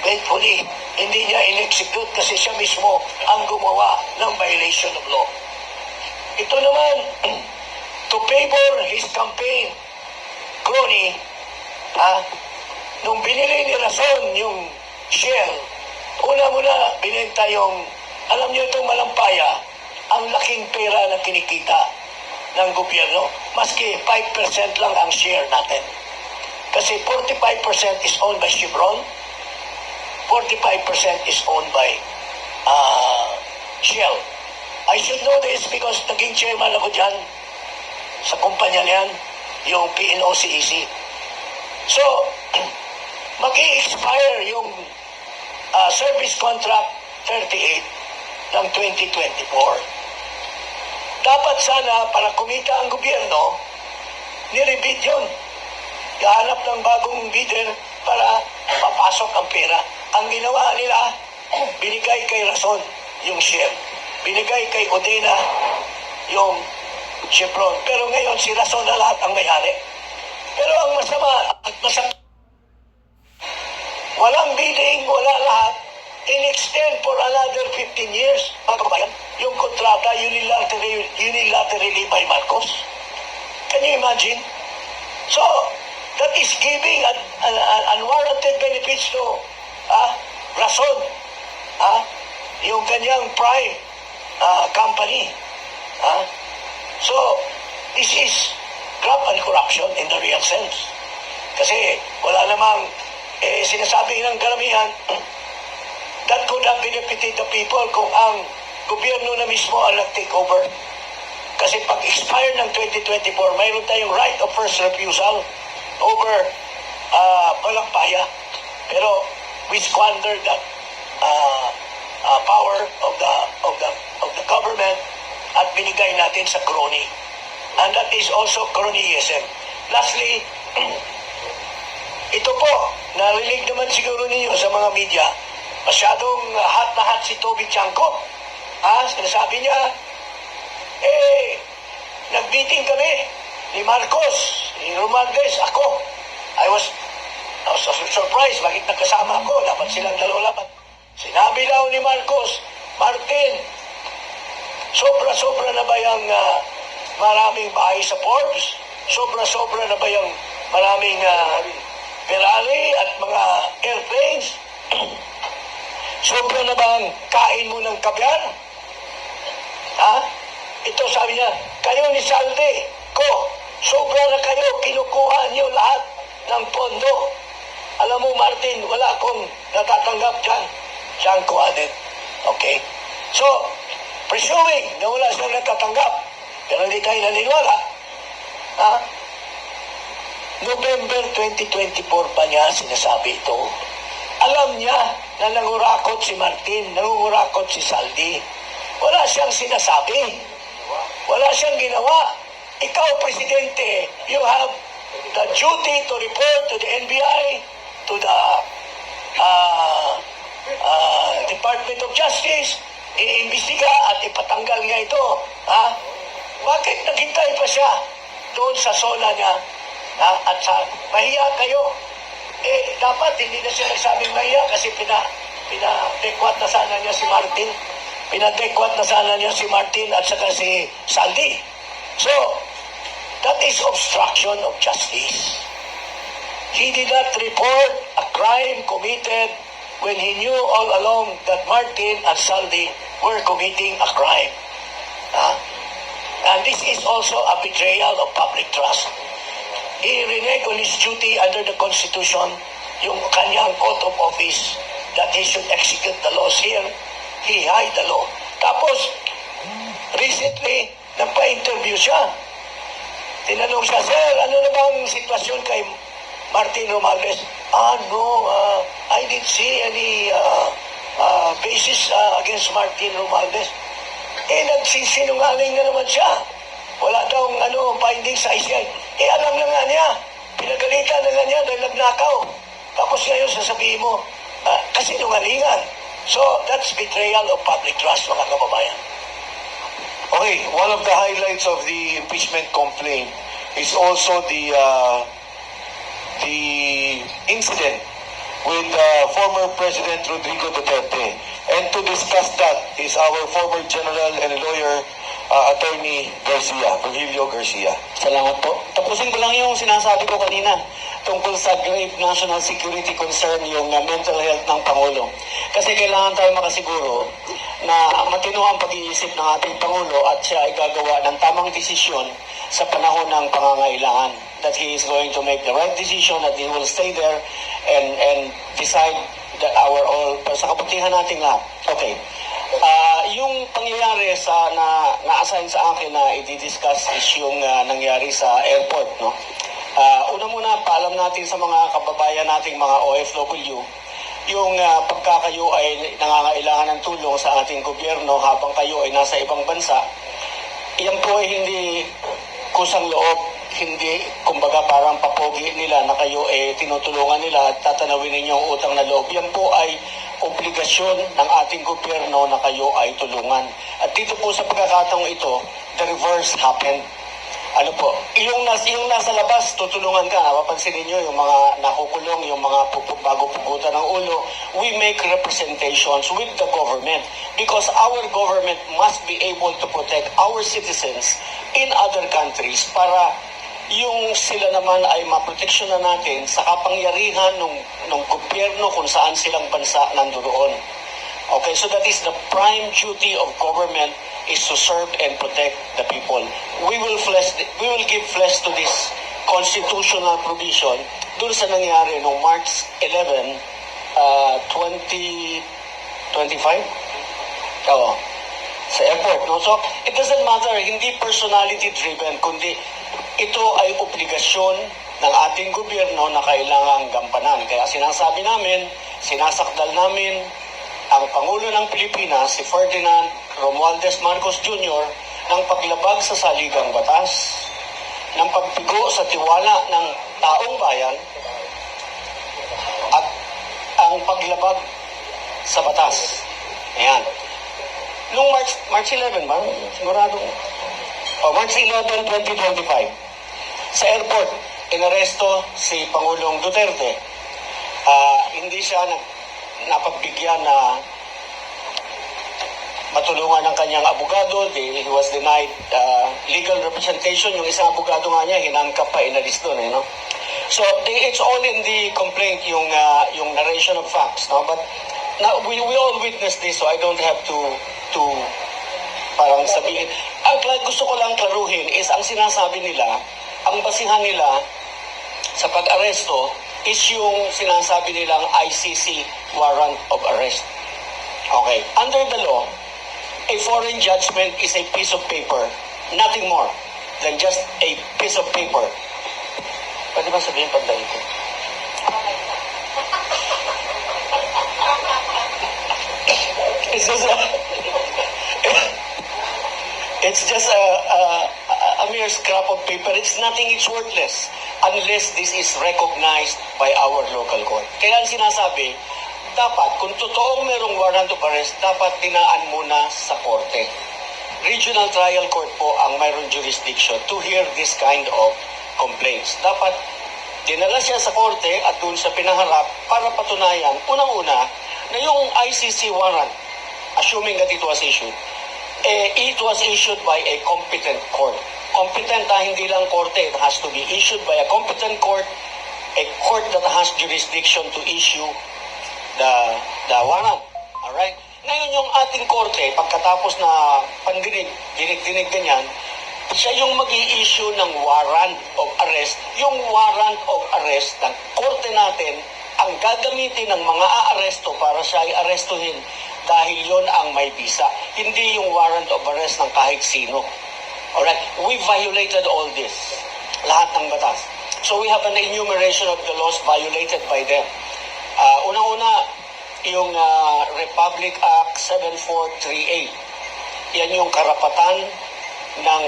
faithfully. Hindi niya in-execute kasi siya mismo ang gumawa ng violation of law. Ito naman, to favor his campaign crony, nung binili ni Rason yung Shell, una-muna binenta yung, alam niyo itong Malampaya, ang laking pera na kinikita ng gobyerno. Maski 5% lang ang share natin. Kasi 45% is owned by Chevron, 45% is owned by Shell. I should know this because naging chairman ako dyan sa kumpanya niyan, yung PNOCEC. So, mag-i-expire yung Service Contract 38 ng 2024. Dapat sana para kumita ang gobyerno, nirebid yun. Gahanap ng bagong bidder para papasok ang pera. Ang ginawa nila, binigay kay Rason yung share. Binigay kay Odena yung Chevron. Pero ngayon, si Rason na lahat ang may-ari. Pero ang masama, walang bidding, wala lahat. In-extend for another 15 years, mga kababayan, yung kontrata unilaterally by Marcos. Can you imagine? So, that is giving unwarranted benefits to Rason, yung kanyang prime company. So, this is graft and corruption in the real sense. Kasi wala namang sinasabi ng karamihan that could have benefited the people kung ang gobyerno na mismo ang nag-take over. Kasi pag expire ng 2024, mayroon tayong right of first refusal over Malampaya. Pero we squandered that power of the government at binigay natin sa crony. And that is also cronyism. Lastly, ito po, narinig naman siguro ninyo sa mga media, masyadong hot na hot si Toby Chanko. Sinasabi niya, nag-meeting kami ni Marcos, ni Romualdez, ako. I was surprised, bakit nagkasama ako? Dapat silang dalawa lapat. Sinabi daw ni Marcos, Martin, sobra-sobra na ba yung maraming bahay sa Forbes? Sobra-sobra na ba yung maraming Ferrari at mga airplanes? Sobra na bang kain mo ng kabyar? Ito sabi niya, kayo ni Salde ko, sobra na kayo, kinukuha niyo lahat ng pondo. Alam mo Martin, wala akong natatanggap dyan. Siyang ko added. Okay? So, presuming na wala siyang natatanggap, pero hindi tayo naniniwala, November 2024 pa niya sinasabi ito. Alam niya na nangurakot si Martin, nangurakot si Saldi. Wala siyang sinasabi. Wala siyang ginawa. Ikaw, Presidente, you have the duty to report to the NBI, to the Department of Justice, iimbestiga at ipatanggal niya ito. Bakit naghintay pa siya doon sa zona niya? At sa mahiya kayo. Dapat hindi na siya nagsabing mahiya kasi pinadekwat na sana niya si Martin. Pinadekwat na sana niya si Martin at saka si Saldi. So, that is obstruction of justice. He did not report a crime committed when he knew all along that Martin and Saldi were committing a crime. And this is also a betrayal of public trust. He reneged on his duty under the Constitution, yung kanyang oath of office, that he should execute the laws here. He hide the law. Tapos, recently, nagpa-interview siya. Tinanong siya, Sir, ano na bang sitwasyon kay Martin Romualdez? No, I didn't see any basis against Martin Romualdez. Nagsisinungaling na naman siya. Wala daw findings sa ICI. Alam na nga niya. Pinagalitan na nga niya dahil nagnakaw. Tapos ngayon sasabihin mo, kasi nungalingan. So, that's betrayal of public trust, mga kababayan. Okay, one of the highlights of the impeachment complaint is also the incident with former President Rodrigo Duterte. And to discuss that is our former general and lawyer, Attorney Virgilio Garcia. Salamat po. Tapusin ko lang yung sinasabi ko kanina tungkol sa grave national security concern, yung mental health ng Pangulo. Kasi kailangan tayo makasiguro na matino ang pag-iisip ng ating Pangulo at siya ay gagawa ng tamang desisyon sa panahon ng pangangailangan. That he is going to make the right decision, that he will stay there and decide that sa kabutihan nating lahat. Okay. Yung pangyayari na-assign sa akin na i-discuss is yung nangyari sa airport, no? Una muna, paalam natin sa mga kababayan nating mga OFW pagka kayo ay nangangailangan ng tulong sa ating gobyerno habang kayo ay nasa ibang bansa, yan po ay hindi kusang loob, hindi kumbaga parang papogi nila na kayo tinutulungan nila at tatanawin ninyo ang utang na loob. Yan po ay obligasyon ng ating gobyerno na kayo ay tulungan. At dito po sa pagkakataong ito, the reverse happened. Ano po, yung nasa labas, tutulungan ka. Napapansin ninyo yung mga nakukulong, yung mga bago pugutan ng ulo. We make representations with the government because our government must be able to protect our citizens in other countries para yung sila naman ay maproteksyonan natin sa kapangyarihan ng gobyerno kung saan silang bansa nandoon. Okay, so that is the prime duty of government is to serve and protect the people. We will give flesh to this constitutional provision dun sa nangyari noong March 11, 2025. Oo. Sa airport, no? So, it doesn't matter, hindi personality driven, kundi ito ay obligasyon ng ating gobyerno na kailangang gampanan. Kaya sinasabi namin, sinasakdal namin ang Pangulo ng Pilipinas, si Ferdinand Romualdez Marcos Jr., ng paglabag sa saligang batas, ng pagbigo sa tiwala ng taong bayan, at ang paglabag sa batas. Ayan. Noong March 11 ba? Sigurado. March 11, 2025. Sa airport, inaresto si Pangulong Duterte. Hindi siya napagbigyan na matulungan ng kanyang abogado. He was denied legal representation. Yung isang abogado nga niya, hinangkap pa, inalis doon. No? So, it's all in the complaint, yung narration of facts. No? But now, we all witness this, so I don't have to parang sabihin. Ang gusto ko lang klaruhin is ang sinasabi nila, ang basihan nila sa pag-aresto is yung sinasabi nilang ICC warrant of arrest. Okay. Under the law, a foreign judgment is a piece of paper, nothing more than just a piece of paper. Pwede ba sabihin pagdali ko? It's just a mere scrap of paper. It's nothing, it's worthless unless this is recognized by our local court. Kaya ang sinasabi, dapat, kung totoong merong warrant of arrest, dapat dinaan muna sa korte. Regional trial court po ang mayroong jurisdiction to hear this kind of complaints. Dapat dinala siya sa korte at doon sa pinaharap para patunayan, unang-una, na yung ICC warrant, assuming that it was issued by a competent court. Competent hindi lang korte, it has to be issued by a competent court, a court that has jurisdiction to issue the warrant. Alright? Ngayon yung ating korte, pagkatapos na dinig ganyan, siya yung mag-i-issue ng warrant of arrest. Yung warrant of arrest ng korte natin, ang gagamitin ng mga aaresto para siya ay arestuhin dahil yon ang may bisa. Hindi yung warrant of arrest ng kahit sino. Alright? We violated all this. Lahat ng batas. So we have an enumeration of the laws violated by them. Unang-una, yung Republic Act 7438. Yan yung karapatan ng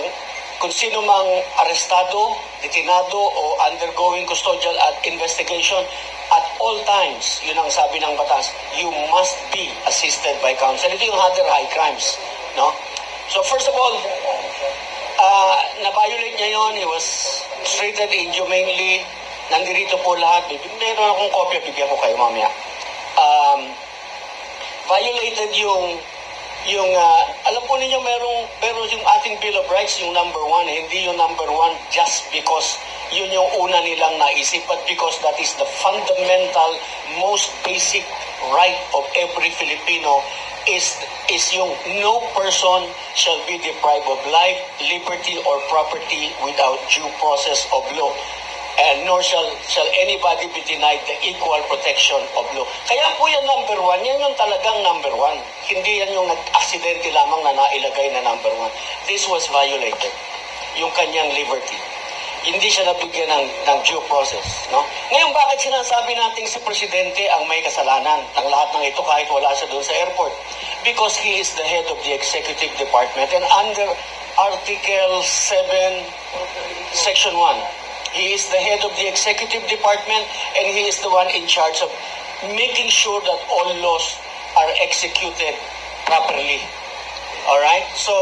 kung sino mang arestado, detinado o undergoing custodial investigation at all times, yun ang sabi ng batas, you must be assisted by counsel. Ito yung other high crimes. No? So first of all, na-violate niya yun. He was treated inhumanely. Nandito po lahat. Meron akong kopya, bigyan ko kayo mamaya. Violated yung alam po ninyo meron yung ating Bill of Rights, yung number 1, hindi yung number 1 just because yun yung una nilang naisip, but because that is the fundamental, most basic right of every Filipino is yung no person shall be deprived of life, liberty, or property without due process of law. And nor shall anybody be denied the equal protection of law. Kaya po yan number 1, yan yung talagang number 1. Hindi yan yung nag-aksidente lamang na nailagay na number 1. This was violated, yung kanyang liberty. hindi siya nabigyan ng due process. No? Ngayon, bakit sinasabi natin si Presidente ang may kasalanan ng lahat ng ito kahit wala siya doon sa airport? Because he is the head of the executive department and under Article 7, Section 1, he is the head of the executive department and he is the one in charge of making sure that all laws are executed properly. Alright? So,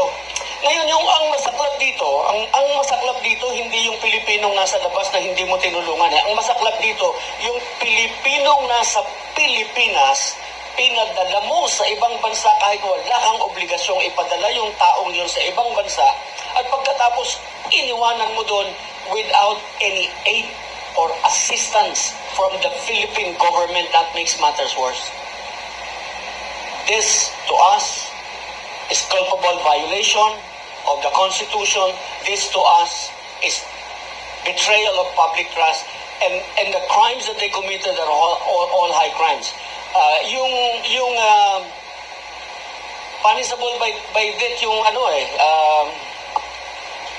ngayon yung ang masaklap dito, ang masaklap dito hindi yung Pilipinong nasa labas na hindi mo tinulungan. Ang masaklap dito, yung Pilipinong nasa Pilipinas, pinadala mo sa ibang bansa kahit wala kang obligasyong ipadala yung taong yun sa ibang bansa at pagkatapos iniwanan mo doon without any aid or assistance from the Philippine government. That makes matters worse. This, to us, is culpable violation of the Constitution. This, to us, is betrayal of public trust. And the crimes that they committed are all high crimes. Yung punishable by death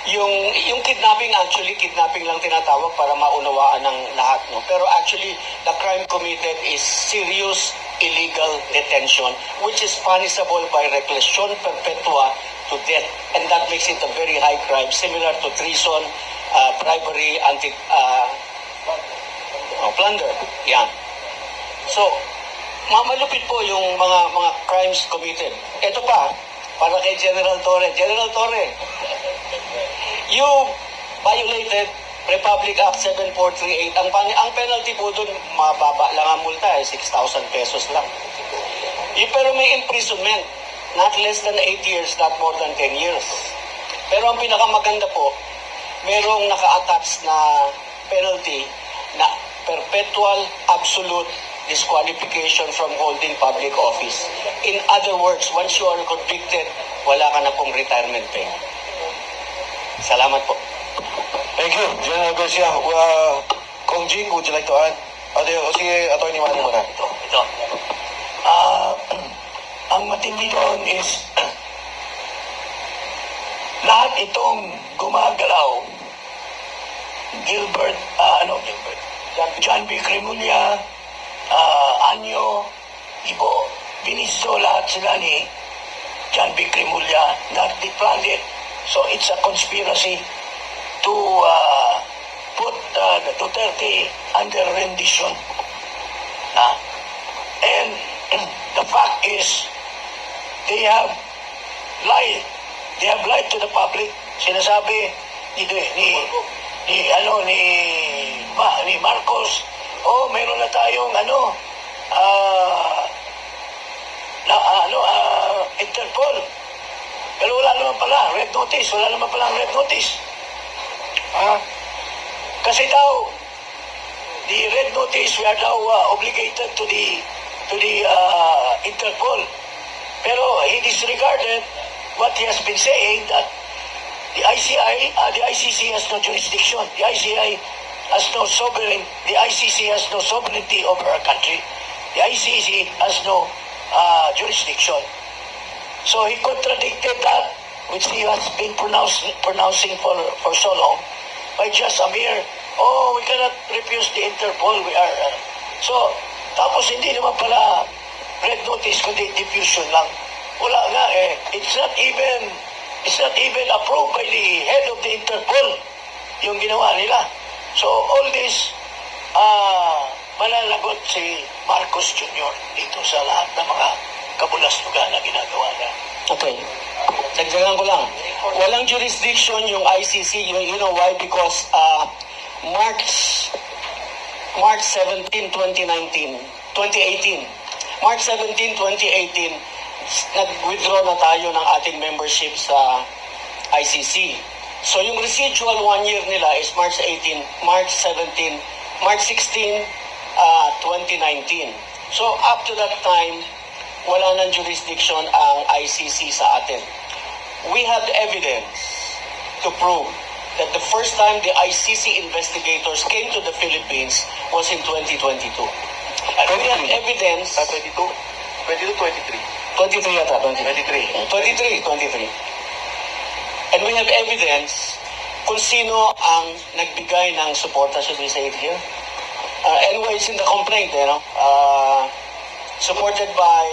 yung kidnapping, actually kidnapping lang tinatawag para maunawaan ng lahat, no. Pero actually the crime committed is serious illegal detention, which is punishable by reclusion perpetua to death, and that makes it a very high crime, similar to treason, bribery, plunder. Yan. So malupit po yung mga crimes committed. Ito pa, para kay General Torre. General Torre, you violated Republic Act 7438. Ang penalty po doon, mababa lang ang multa, 6,000 pesos lang. Pero may imprisonment, not less than 8 years, not more than 10 years. Pero ang pinakamaganda po, merong naka-attach na penalty na perpetual absolute disqualification from holding public office. In other words, once you are convicted, wala ka na pong retirement pay. Salamat po. Thank you, General Garcia. Kong Jing, would you like to add? Sige, Atty. Manny muna. Ito. Ang matindi doon is lahat itong gumagalaw, Gilbert, John B. Cremulya, Anyo, Ibo, Binisto, lahat sila ni John B. Cremulya, not the planet. So it's a conspiracy to put Duterte under rendition. And the fact is, they have lied. They have lied to the public. Sinasabi ni Marcos, meron na tayong Interpol. Pero wala naman pala red notice. Wala naman pala red notice. Kasi daw, the red notice, we are now obligated to the Interpol. Pero he disregarded what he has been saying, that the ICC has no jurisdiction. The ICC has no sovereignty over our country. The ICC has no jurisdiction. So he contradicted that, which he has been pronouncing for so long, by just a mere, we cannot refuse the Interpol. We are tapos hindi naman pala red notice, kundi diffusion lang. Wala nga It's not even approved by the head of the Interpol yung ginawa nila. So all this mananagot si Marcos Jr. dito sa lahat ng mga kabulastugan na ginagawa niya. Okay. Dagdagan ko lang. Walang jurisdiction yung ICC. You know why? Because March 17, 2018, March 17, 2018, nag-withdraw na tayo ng ating membership sa ICC. So yung residual 1 year nila is March 16, 2019. So up to that time, wala nang jurisdiction ang ICC sa atin. We have evidence to prove that the first time the ICC investigators came to the Philippines was in 2022. And we have evidence... 22, 23. 23 yata, 23. And we have evidence kung sino ang nagbigay ng suporta, should we say it here? Anyway, it's in the complaint, supported by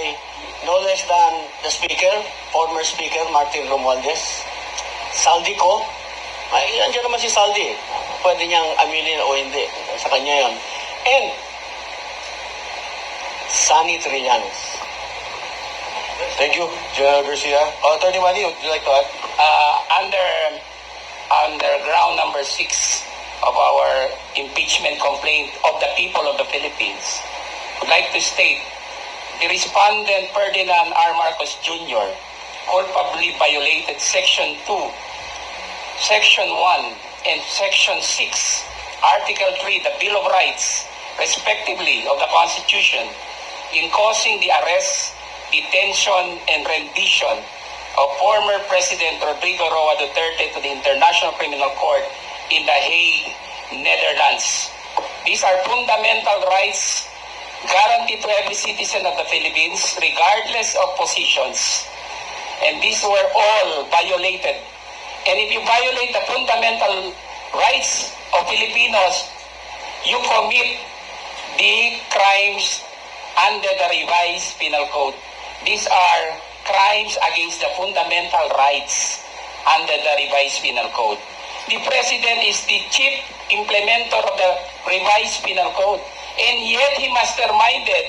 no less than the Speaker, former Speaker Martin Romualdez, Saldi ko. Ay, andyan naman si Saldi. Pwede niyang aminin o hindi. Sa kanya yon. And Sunny Trillanes. Thank you, General Garcia. Attorney Manny, would you like to add? Under ground number 6 of our impeachment complaint of the people of the Philippines, would like to state the respondent Ferdinand R. Marcos Jr. culpably violated Section 2, Section 1, and Section 6, Article 3, the Bill of Rights, respectively, of the Constitution, in causing the arrest, detention, and rendition of former President Rodrigo Roa Duterte to the International Criminal Court in The Hague, Netherlands. These are fundamental rights guaranteed to every citizen of the Philippines, regardless of positions. And these were all violated. And if you violate the fundamental rights of Filipinos, you commit the crimes under the revised penal code. These are crimes against the fundamental rights under the revised penal code. The President is the chief implementer of the revised penal code, and yet he masterminded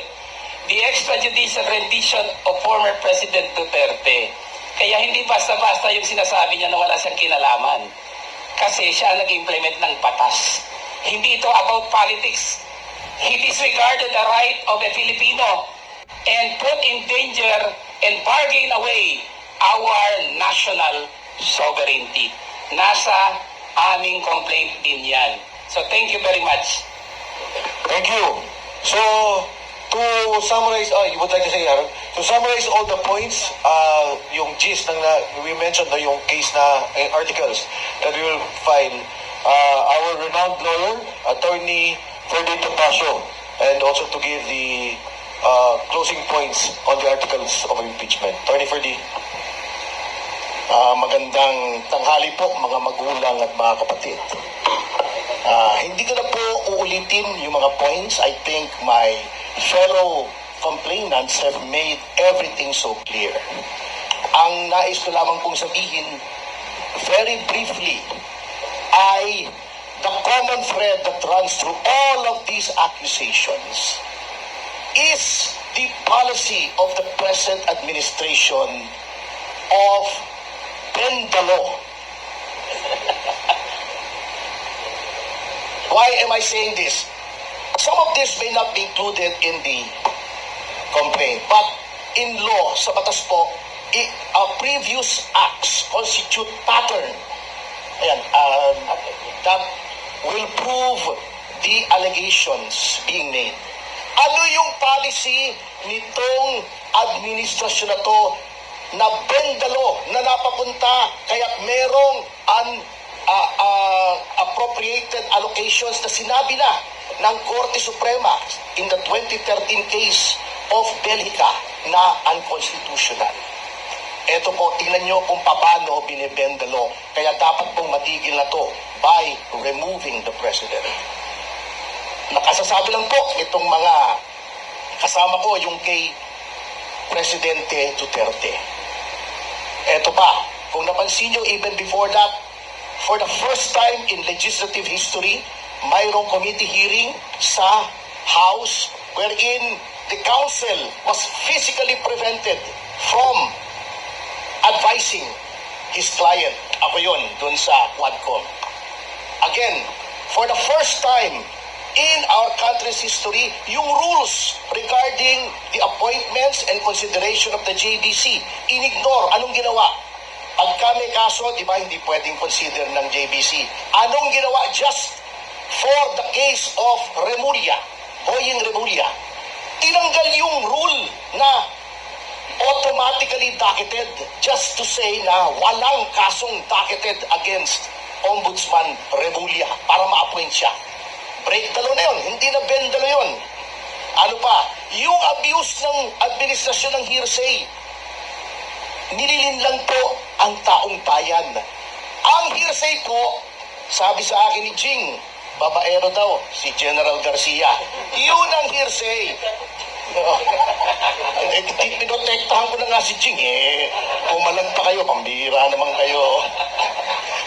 the extrajudicial rendition of former President Duterte. Kaya hindi basta-basta yung sinasabi niya na wala siyang kinalaman. Kasi siya nag-implement ng batas. Hindi ito about politics. He disregarded the right of a Filipino and put in danger and bargain away our national sovereignty. Nasa aming complaint din yan. So thank you very much. Thank you. So, to summarize, you would like to say, Aaron, to summarize all the points, yung gist ng we mentioned na yung case na articles that we will file, our renowned lawyer, Attorney Ferdy Topacio, and also to give the closing points on the articles of impeachment. Attorney Ferdy. Magandang tanghali po mga magulang at mga kapatid. Hindi ko na po uulitin yung mga points. I think my fellow complainants have made everything so clear. Ang nais ko lamang pong sabihin, very briefly, ay the common thread that runs through all of these accusations is the policy of the present administration of bend the law. Why am I saying this? Some of this may not be included in the complaint, but in law, sa batas po, previous acts constitute pattern. Ayan, that will prove the allegations being made. Ano yung policy nitong administrasyon na to na bend the law, na napapunta kaya merong appropriated allocations na sinabi na ng Korte Suprema in the 2013 case of Belgica na unconstitutional. Ito po, tingnan nyo kung paano binibend the law. Kaya dapat pong matigil na to by removing the president. Nakasasabi lang po itong mga kasama ko, yung kay Presidente Duterte. Ito pa, kung napansin nyo, even before that, for the first time in legislative history, mayroong committee hearing sa House wherein the council was physically prevented from advising his client. Ako yun, dun sa Quadcom. Again, for the first time in our country's history, yung rules regarding the appointments and consideration of the JBC, inignore. Anong ginawa? Pagka may kaso, di ba, hindi pwedeng consider ng JBC. Anong ginawa? Just for the case of Remulla, Boying Remulla, tinanggal yung rule na automatically docketed just to say na walang kasong docketed against Ombudsman Remulla para ma-appoint siya. Break the law na yun, hindi na bend the law yun. Ano pa? Yung abuse ng administrasyon ng hearsay, nililin lang po ang taong bayan. Ang hearsay po sabi sa akin ni Jing, babaero daw, si General Garcia. Yun ang hearsay. Pinotektahan ko na nga si Jing, pumalag pa kayo, pambihira naman kayo.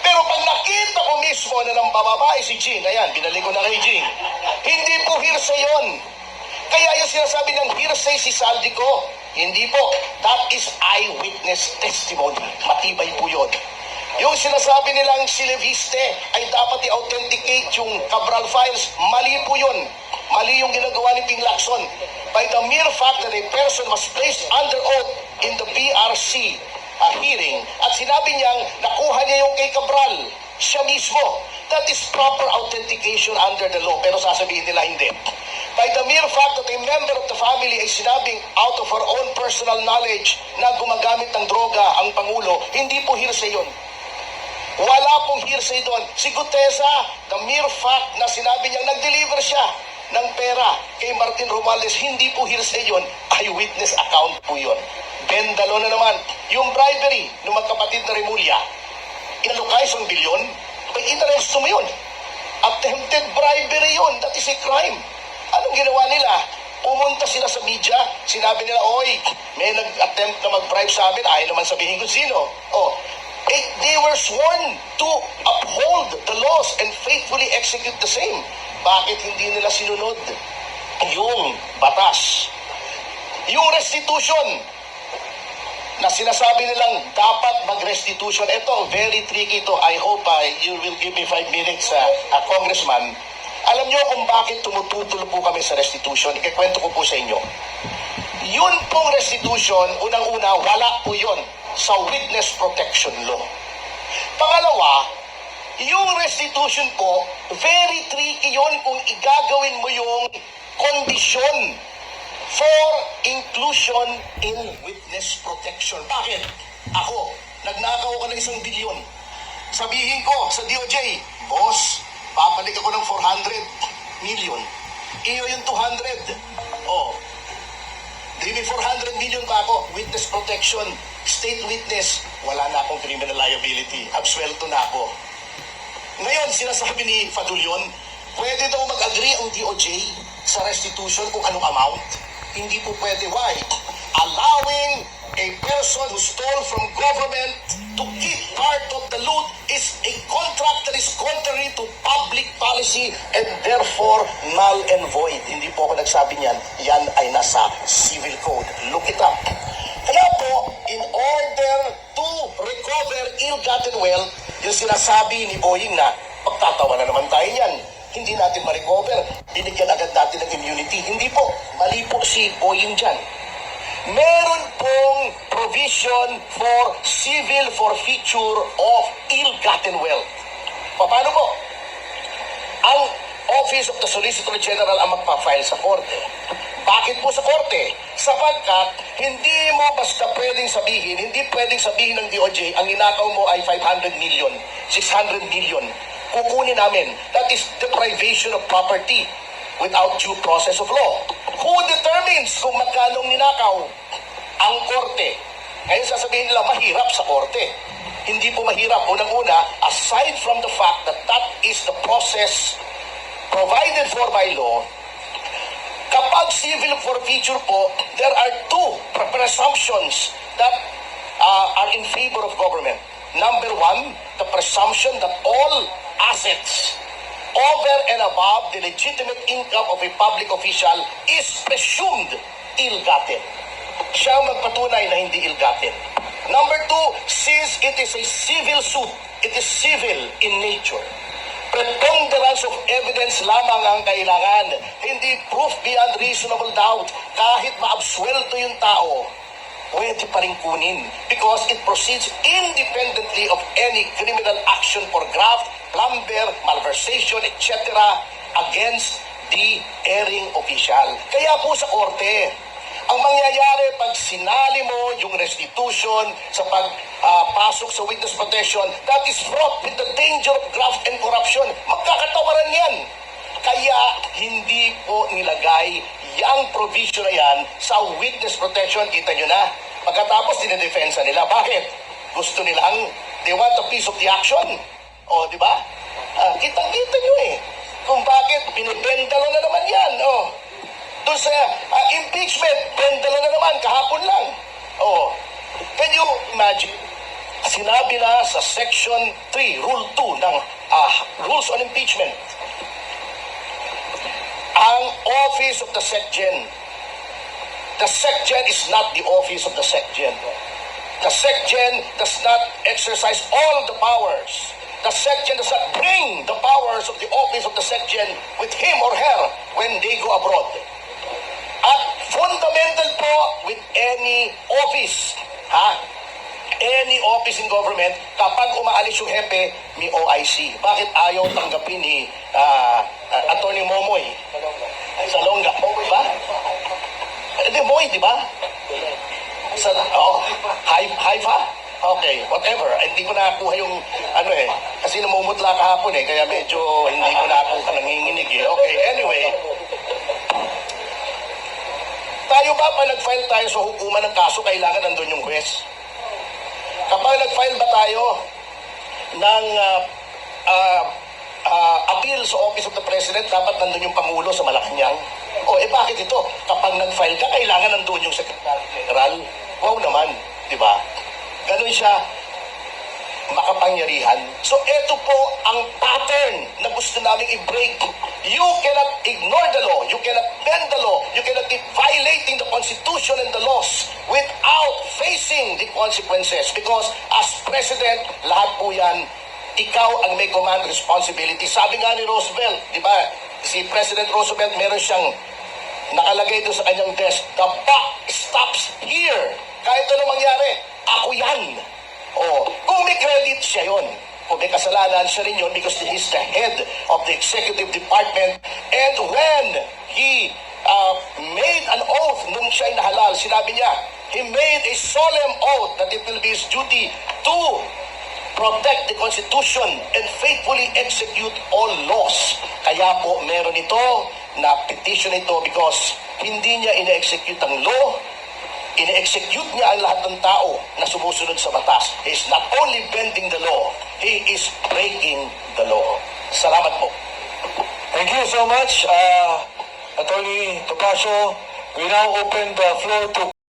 Pero pag nakita ko mismo na ng bababae si Jing, ayan, binalik ko na kay Jing, hindi po hearsay yun. Kaya yung sinasabi ng hearsay si Saldico, hindi po. That is eyewitness testimony. Matibay po yun. Yung sinasabi nilang si Leviste ay dapat i-authenticate yung Cabral files, mali po yun. Mali yung ginagawa ni Ping Lacson. By the mere fact that a person was placed under oath in the PRC hearing at sinabi niyang nakuha niya yung kay Cabral, siya mismo. That is proper authentication under the law. Pero sasabihin nila hindi. By the mere fact that a member of the family ay sinabing out of her own personal knowledge na gumagamit ng droga ang Pangulo, hindi po hearsay yun. Wala pong hearsay doon. Si Gutesa, the mere fact na sinabi niyang nag-deliver siya ng pera kay Martin Romualdez, hindi po hearsay yun. Eyewitness account po yun. Bendalo na naman. Yung bribery ng magkapatid na Remulla, inalokay 1 bilyon, may interest mo yun. Attempted bribery yun. That is a crime. Anong ginawa nila? Pumunta sila sa media, sinabi nila, oy, may nag-attempt na mag-bribe sa amin, ayaw naman sabihin kung sino. They were sworn to uphold the laws and faithfully execute the same. Bakit hindi nila sinunod yung batas? Yung restitution na sinasabi nilang dapat mag-restitution, ito, very tricky to. I hope you will give me 5 minutes, Congressman. Alam niyo kung bakit tumututol po kami sa restitution? Ikikwento ko po sa inyo. Yun pong restitution, unang-una, wala po yun sa witness protection law. Pangalawa, yung restitution po, very tricky yun kung igagawin mo yung kondisyon for inclusion in witness protection. Bakit? Ako, nagnakaw ko ng 1 bilyon. Sabihin ko sa DOJ, boss, papalik ako ng 400 million. Iyo yung 200. Di may 400 million pa ako. Witness protection, state witness, wala na akong criminal liability. Absuelto na ako. Ngayon, sinasabi ni Fadulion, pwede daw mag-agree ang DOJ sa restitution kung anong amount. Hindi po pwede. Why? Allowing a person who stole from government to keep part of the loot is a contract that is contrary to public policy and therefore null and void. Hindi po ako nagsabi niyan. Yan ay nasa civil code. Look it up. Kaya po, in order to recover ill-gotten wealth, yung sinasabi ni Boying na pagtatawa na naman tayo yan. Hindi natin ma-recover. Binigyan agad natin ng immunity. Hindi po. Mali po si Boying dyan. Meron pong provision for civil forfeiture of ill-gotten wealth. Paano po? Ang Office of the Solicitor General ang magpa-file sa korte. Bakit po sa korte? Sapagkat hindi mo basta pwedeng sabihin, hindi pwedeng sabihin ng DOJ, ang ninakaw mo ay 500 million, 600 million. Kukunin namin. That is deprivation of property without due process of law. Who determines kung magkano ninakaw? Ang korte. Ngayon sasabihin nila, mahirap sa korte. Hindi po mahirap. Unang-una, aside from the fact that that is the process provided for by law, kapag civil forfeiture po, there are two presumptions that are in favor of government. Number one, the presumption that all assets over and above the legitimate income of a public official is presumed ill-gotten. Siya magpatunay na hindi ill-gotten. Number two, since it is a civil suit, it is civil in nature. Preponderance of evidence lamang ang kailangan, hindi proof beyond reasonable doubt. Kahit maabsuelto yung tao, pwede pa rin kunin because it proceeds independently of any criminal action for graft, plunder, malversation, etc. against the erring official. Kaya po sa korte, ang mangyayari pag sinali mo yung restitution sa pagpasok sa witness protection, that is fraught with the danger of graft and corruption. Magkakatawaran yan. Kaya hindi po nilagay yung provision na yan sa witness protection. Kita nyo na. Pagkatapos, dinedefensa nila. Bakit? Gusto nilang, they want a piece of the action. O, di ba? Kitang-kita nyo eh. Kung bakit binibendalo na naman yan. Doon sa impeachment, bendalo na naman, kahapon lang. Can you imagine? Sinabi na sa Section 3, Rule 2 ng Rules on Impeachment, ang office of the SecGen is not the office of the SecGen. The SecGen does not exercise all the powers. The SecGen does not bring the powers of the office of the SecGen with him or her when they go abroad. At fundamental po with any office, any office in government, kapag umaalis yung hepe, may OIC. Bakit ayaw tanggapin ni Atty. Momoy? Salonga. Ba? Hindi, Moy, di ba? Haifa? Okay, whatever. Hindi ko nakakuha yung, kasi namumutla kahapon kaya medyo hindi ko nakakuha nanginginig Okay, anyway. Tayo ba pa nag-file tayo sa hukuman ng kaso, kailangan nandun yung huwes? Kapag nag-file ba tayo ng appeal sa Office of the President, dapat nandun yung Pangulo sa Malacanang? Bakit ito? Kapag nag-file ka, kailangan nandun yung Secretary General? Wow naman, di ba? Ganun siya makapangyarihan. So, ito po ang pattern na gusto namin i-break. You cannot ignore the law. You cannot bend the law. You cannot keep violating the Constitution and the laws without facing the consequences. Because as President, lahat po yan, ikaw ang may command responsibility. Sabi nga ni Roosevelt, di ba? Si President Roosevelt, meron siyang nakalagay doon sa kanyang desk, the buck stops here. Kahit ano mangyari, ako yan. Kung may credit, siya yun. Kung may kasalanan, siya rin yun because he's the head of the executive department. And when he made an oath nung siya'y nahalal, sinabi niya, he made a solemn oath that it will be his duty to protect the Constitution and faithfully execute all laws. Kaya po meron ito na petition ito because hindi niya ina-execute ang law, ina-execute niya ang lahat ng tao na sumusunod sa batas. He is not only bending the law, he is breaking the law. Salamat po. Thank you so much, Attorney Topacio. We now open the floor to